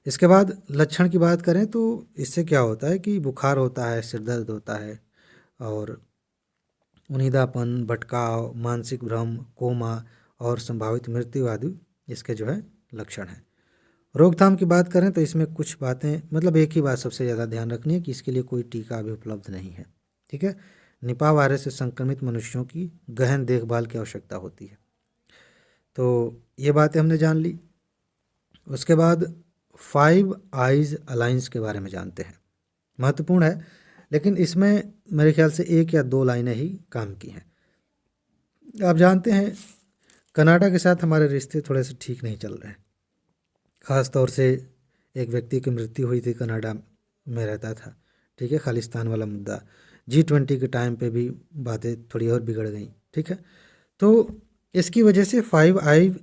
इसके बाद लक्षण की बात करें तो इससे क्या होता है कि बुखार होता है, सिर दर्द होता है और उनीदापन, भटकाव, मानसिक भ्रम, कोमा और संभावित मृत्यु आदि इसके जो है लक्षण हैं। रोकथाम की बात करें तो इसमें कुछ बातें, मतलब एक ही बात सबसे ज़्यादा ध्यान रखनी है कि इसके लिए कोई टीका अभी उपलब्ध नहीं है। ठीक है, निपा वायरस से संक्रमित मनुष्यों की गहन देखभाल की आवश्यकता होती है। तो ये बातें हमने जान ली। उसके बाद 5 आइज़ अलायंस के बारे में जानते हैं। महत्वपूर्ण है, लेकिन इसमें मेरे ख्याल से 1 या 2 लाइनें ही काम की हैं। आप जानते हैं कनाडा के साथ हमारे रिश्ते थोड़े से ठीक नहीं चल रहे हैं। ख़ास तौर से एक व्यक्ति की मृत्यु हुई थी, कनाडा में रहता था। ठीक है, खालिस्तान वाला मुद्दा, G20 के टाइम पे भी बातें थोड़ी और बिगड़ गई। ठीक है, तो इसकी वजह से 5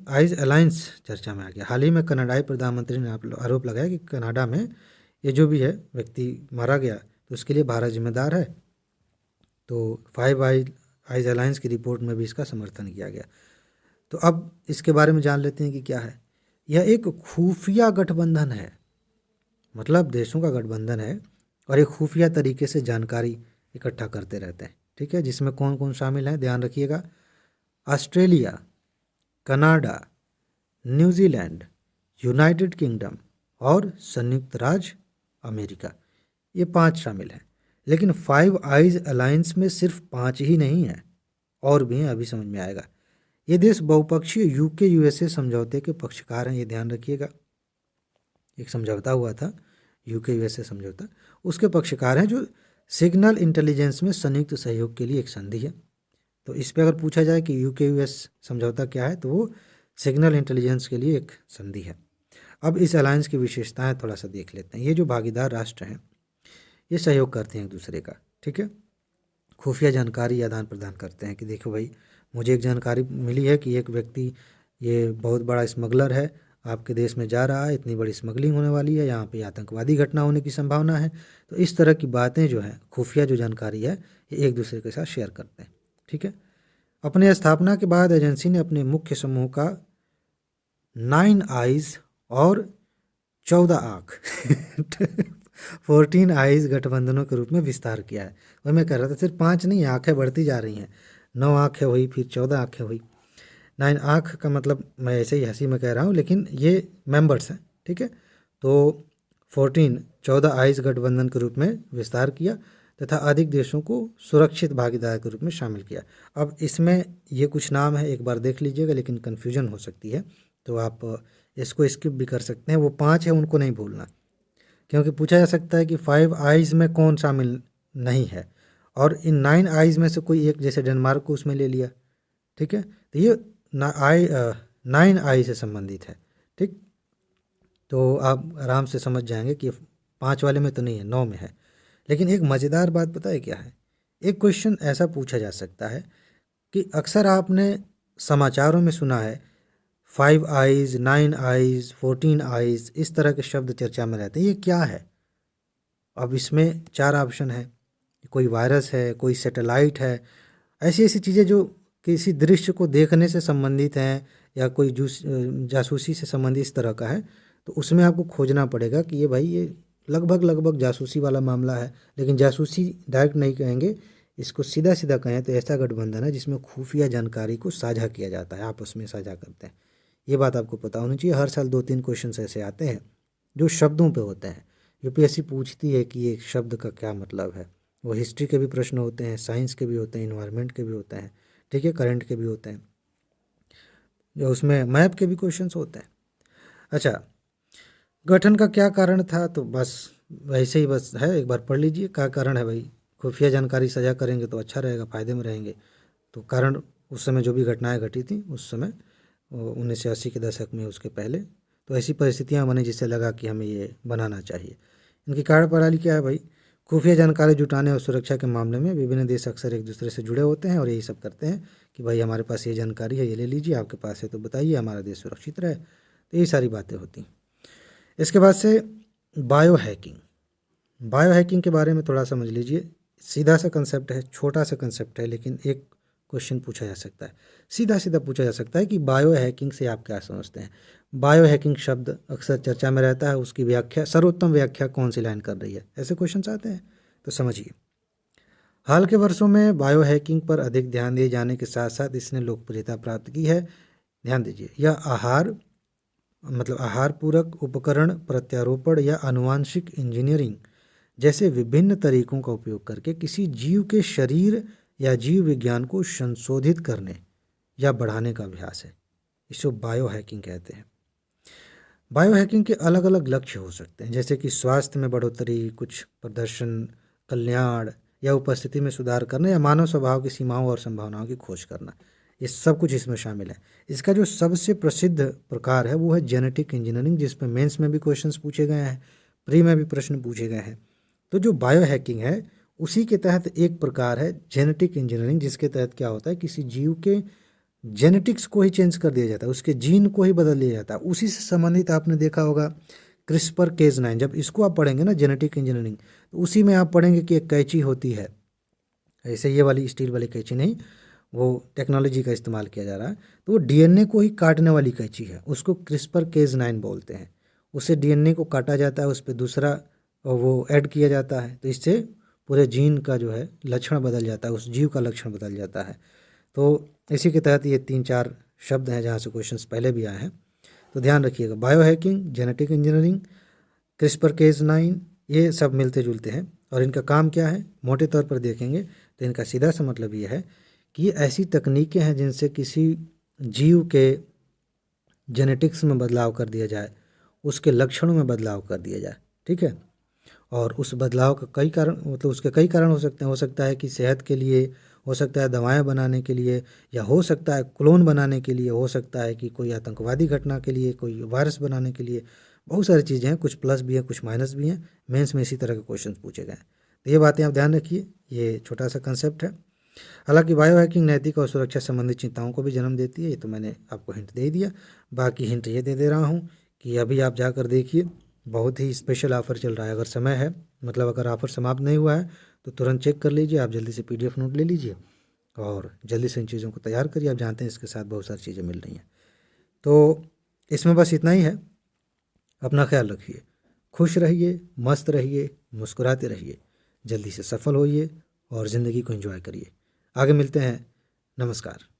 आइज़ अलायंस चर्चा में आ गया। हाल ही में कनाडाई प्रधानमंत्री ने आरोप लगाया कि कनाडा में ये जो भी है व्यक्ति मारा गया तो उसके लिए भारत जिम्मेदार है। तो 5 आइज़ अलायंस की रिपोर्ट में भी इसका समर्थन किया गया। तो अब इसके बारे में जान लेते हैं कि क्या है। यह एक खुफिया गठबंधन है, मतलब देशों का गठबंधन है और एक खुफिया तरीके से जानकारी इकट्ठा करते रहते हैं। ठीक है, जिसमें कौन कौन शामिल हैं ध्यान रखिएगा। Australia, Canada, New Zealand, United kingdom और संयुक्त राज्य अमेरिका, ये 5 शामिल हैं। लेकिन 5 आइज़ अलायंस में सिर्फ 5 ही नहीं हैं, और भी हैं, अभी समझ में आएगा। ये देश बहुपक्षीय यूके यूएसए समझौते के पक्षकार हैं, ये ध्यान रखिएगा। एक समझौता हुआ था, यूके यूएसए समझौता, उसके पक्षकार हैं, जो सिग्नल इंटेलिजेंस में संयुक्त सहयोग के लिए एक संधि है। तो इस पे अगर पूछा जाए कि यूके यूएस समझौता क्या है, तो वो सिग्नल इंटेलिजेंस के लिए एक संधि है। अब इस अलायंस की विशेषताएं थोड़ा सा देख लेते हैं। ये जो भागीदार राष्ट्र हैं ये सहयोग करते हैं एक दूसरे का। ठीक है, खुफिया जानकारी आदान प्रदान करते हैं कि देखो भाई, मुझे एक जानकारी मिली है कि एक व्यक्ति ये बहुत बड़ा स्मगलर है, आपके देश में जा रहा है, इतनी बड़ी स्मगलिंग होने वाली है, यहाँ पे आतंकवादी घटना होने की संभावना है। तो इस तरह की बातें जो है, खुफिया जो जानकारी है, ये एक दूसरे के साथ शेयर करते हैं। ठीक है, अपने स्थापना के बाद एजेंसी ने अपने मुख्य समूह का 9 आइज़ और 14 आँख 14 आइज़ गठबंधनों के रूप में विस्तार किया है। वही मैं कह रहा था, सिर्फ 5 नहीं, आँखें बढ़ती जा रही हैं। 9 आँखें हुई, फिर 14 आँखें हुई। 9 आँख का मतलब मैं ऐसे ही हंसी में कह रहा हूँ, लेकिन ये मेंबर्स हैं। ठीक है, तो 14 आइज़ गठबंधन के रूप में विस्तार किया तथा अधिक देशों को सुरक्षित भागीदार के रूप में शामिल किया। अब इसमें ये कुछ नाम है, एक बार देख लीजिएगा, लेकिन कन्फ्यूजन हो सकती है, तो आप इसको स्किप भी कर सकते हैं। वो 5 है, उनको नहीं भूलना, क्योंकि पूछा जा सकता है कि 5 आइज़ में कौन शामिल नहीं है, और इन 9 आइज़ में से कोई एक, जैसे डेनमार्क को उसमें ले लिया। ठीक है, तो ये 9 आई से संबंधित है। ठीक, तो आप आराम से समझ जाएंगे कि 5 वाले में तो नहीं है, 9 में है। लेकिन एक मज़ेदार बात पता है क्या है? एक क्वेश्चन ऐसा पूछा जा सकता है कि अक्सर आपने समाचारों में सुना है 5 आइज़, 9 आइज़, 14 आइज़, इस तरह के शब्द चर्चा में रहते हैं, ये क्या है? अब इसमें 4 ऑप्शन है, कोई वायरस है, कोई सैटेलाइट है, ऐसी ऐसी चीज़ें जो किसी दृश्य को देखने से संबंधित हैं या कोई जासूसी से संबंधित इस तरह का है, तो उसमें आपको खोजना पड़ेगा कि ये भाई ये लगभग जासूसी वाला मामला है। लेकिन जासूसी डायरेक्ट नहीं कहेंगे, इसको सीधा सीधा कहें तो ऐसा गठबंधन है जिसमें खुफिया जानकारी को साझा किया जाता है, आपस में साझा करते हैं। ये बात आपको पता होनी चाहिए। हर साल 2-3 क्वेश्चन ऐसे आते हैं जो शब्दों पे होते हैं। यूपीएससी पूछती है कि ये शब्द का क्या मतलब है। वो हिस्ट्री के भी प्रश्न होते हैं, साइंस के भी होते हैं, इन्वायरमेंट के भी होते हैं, ठीक है, करंट के भी होते हैं, जो उसमें मैप के भी क्वेश्चंस होते हैं। अच्छा, गठन का क्या कारण था, तो बस वैसे ही बस है, एक बार पढ़ लीजिए क्या कारण है भाई। खुफिया जानकारी साझा करेंगे तो अच्छा रहेगा, फ़ायदे में रहेंगे। तो कारण उस समय जो भी घटनाएं घटी थी उस समय 1980 के दशक में, उसके पहले। तो ऐसी परिस्थितियां बनी जिससे लगा कि हमें ये बनाना चाहिए। इनकी कार्यप्रणाली क्या है भाई? खुफिया जानकारी जुटाने और सुरक्षा के मामले में विभिन्न देश अक्सर एक दूसरे से जुड़े होते हैं और यही सब करते हैं कि भाई हमारे पास ये जानकारी है, ये ले लीजिए, आपके पास है तो बताइए, हमारा देश सुरक्षित रहे। तो यही सारी बातें होती हैं। इसके बाद से बायो हैकिंग। बायो हैकिंग के बारे में थोड़ा समझ लीजिए। सीधा सा कंसेप्ट है, छोटा सा कंसेप्ट है, लेकिन एक क्वेश्चन पूछा जा सकता है, सीधा सीधा पूछा जा सकता है कि बायो हैकिंग से आप क्या समझते हैं। बायो हैकिंग शब्द अक्सर चर्चा में रहता है, उसकी व्याख्या, सर्वोत्तम व्याख्या कौन सी लाइन कर रही है, ऐसे क्वेश्चन आते हैं। तो समझिए, हाल के वर्षों में बायो हैकिंग पर अधिक ध्यान दिए जाने के साथ साथ इसने लोकप्रियता प्राप्त की है। ध्यान दीजिए, यह आहार पूरक उपकरण, प्रत्यारोपण या आनुवांशिक इंजीनियरिंग जैसे विभिन्न तरीकों का उपयोग करके किसी जीव के शरीर या जीव विज्ञान को संशोधित करने या बढ़ाने का अभ्यास है। इसको बायो हैकिंग कहते हैं। बायो हैकिंग के अलग अलग लक्ष्य हो सकते हैं, जैसे कि स्वास्थ्य में बढ़ोतरी, कुछ प्रदर्शन, कल्याण या उपस्थिति में सुधार करना, या मानव स्वभाव की सीमाओं और संभावनाओं की खोज करना। ये सब कुछ इसमें शामिल है। इसका जो सबसे प्रसिद्ध प्रकार है वो है जेनेटिक इंजीनियरिंग, जिसमें मेंस में भी क्वेश्चंस पूछे गए हैं, प्री में भी प्रश्न पूछे गए हैं। तो जो बायो हैकिंग है उसी के तहत एक प्रकार है जेनेटिक इंजीनियरिंग, जिसके तहत क्या होता है, किसी जीव के जेनेटिक्स को ही चेंज कर दिया जाता है, उसके जीन को ही बदल दिया जाता है। उसी से संबंधित आपने देखा होगा क्रिस्पर केज9, जब इसको आप पढ़ेंगे ना, जेनेटिक इंजीनियरिंग, तो उसी में आप पढ़ेंगे कि एक कैंची होती है, ऐसे ये वाली स्टील वाली कैंची नहीं, वो टेक्नोलॉजी का इस्तेमाल किया जा रहा है। तो वो डीएनए को ही काटने वाली कैंची है, उसको क्रिस्पर केज9 बोलते हैं। उससे डीएनए को काटा जाता है, उस पर दूसरा वो ऐड किया जाता है, तो इससे पूरे जीन का जो है लक्षण बदल जाता है, उस जीव का लक्षण बदल जाता है। तो इसी के तहत ये 3-4 शब्द हैं जहाँ से क्वेश्चंस पहले भी आए हैं। तो ध्यान रखिएगा, bio hacking, genetic engineering, CRISPR Cas nine, ये सब मिलते जुलते हैं। और इनका काम क्या है, मोटे तौर पर देखेंगे तो इनका सीधा सा मतलब ये है कि ये ऐसी तकनीकें हैं जिनसे किसी जीव के जेनेटिक्स में बदलाव कर दिया जाए, उसके लक्षणों में बदलाव कर दिया जाए। ठीक है, और उस बदलाव का कई कारण, मतलब उसके कई कारण हो सकते हैं। हो सकता है कि सेहत के लिए, हो सकता है दवाएं बनाने के लिए, या हो सकता है क्लोन बनाने के लिए, हो सकता है कि कोई आतंकवादी घटना के लिए, कोई वायरस बनाने के लिए। बहुत सारी चीज़ें हैं, कुछ प्लस भी हैं, कुछ माइनस भी हैं। मेंस में इसी तरह के क्वेश्चन पूछे गए हैं। तो ये बातें आप ध्यान रखिए, ये छोटा सा कंसेप्ट है। हालांकि बायो हैकिंग नैतिक और सुरक्षा संबंधित चिंताओं को भी जन्म देती है, ये तो मैंने आपको हिंट दे ही दिया। बाकी हिंट ये दे रहा हूँ कि अभी आप जाकर देखिए, बहुत ही स्पेशल ऑफ़र चल रहा है। अगर समय है, मतलब अगर ऑफ़र समाप्त नहीं हुआ है तो तुरंत चेक कर लीजिए। आप जल्दी से PDF नोट ले लीजिए और जल्दी से इन चीज़ों को तैयार करिए। आप जानते हैं इसके साथ बहुत सारी चीज़ें मिल रही हैं। तो इसमें बस इतना ही है। अपना ख्याल रखिए, खुश रहिए, मस्त रहिए, मुस्कुराते रहिए, जल्दी से सफल होइए और ज़िंदगी को एंजॉय करिए। आगे मिलते हैं। नमस्कार।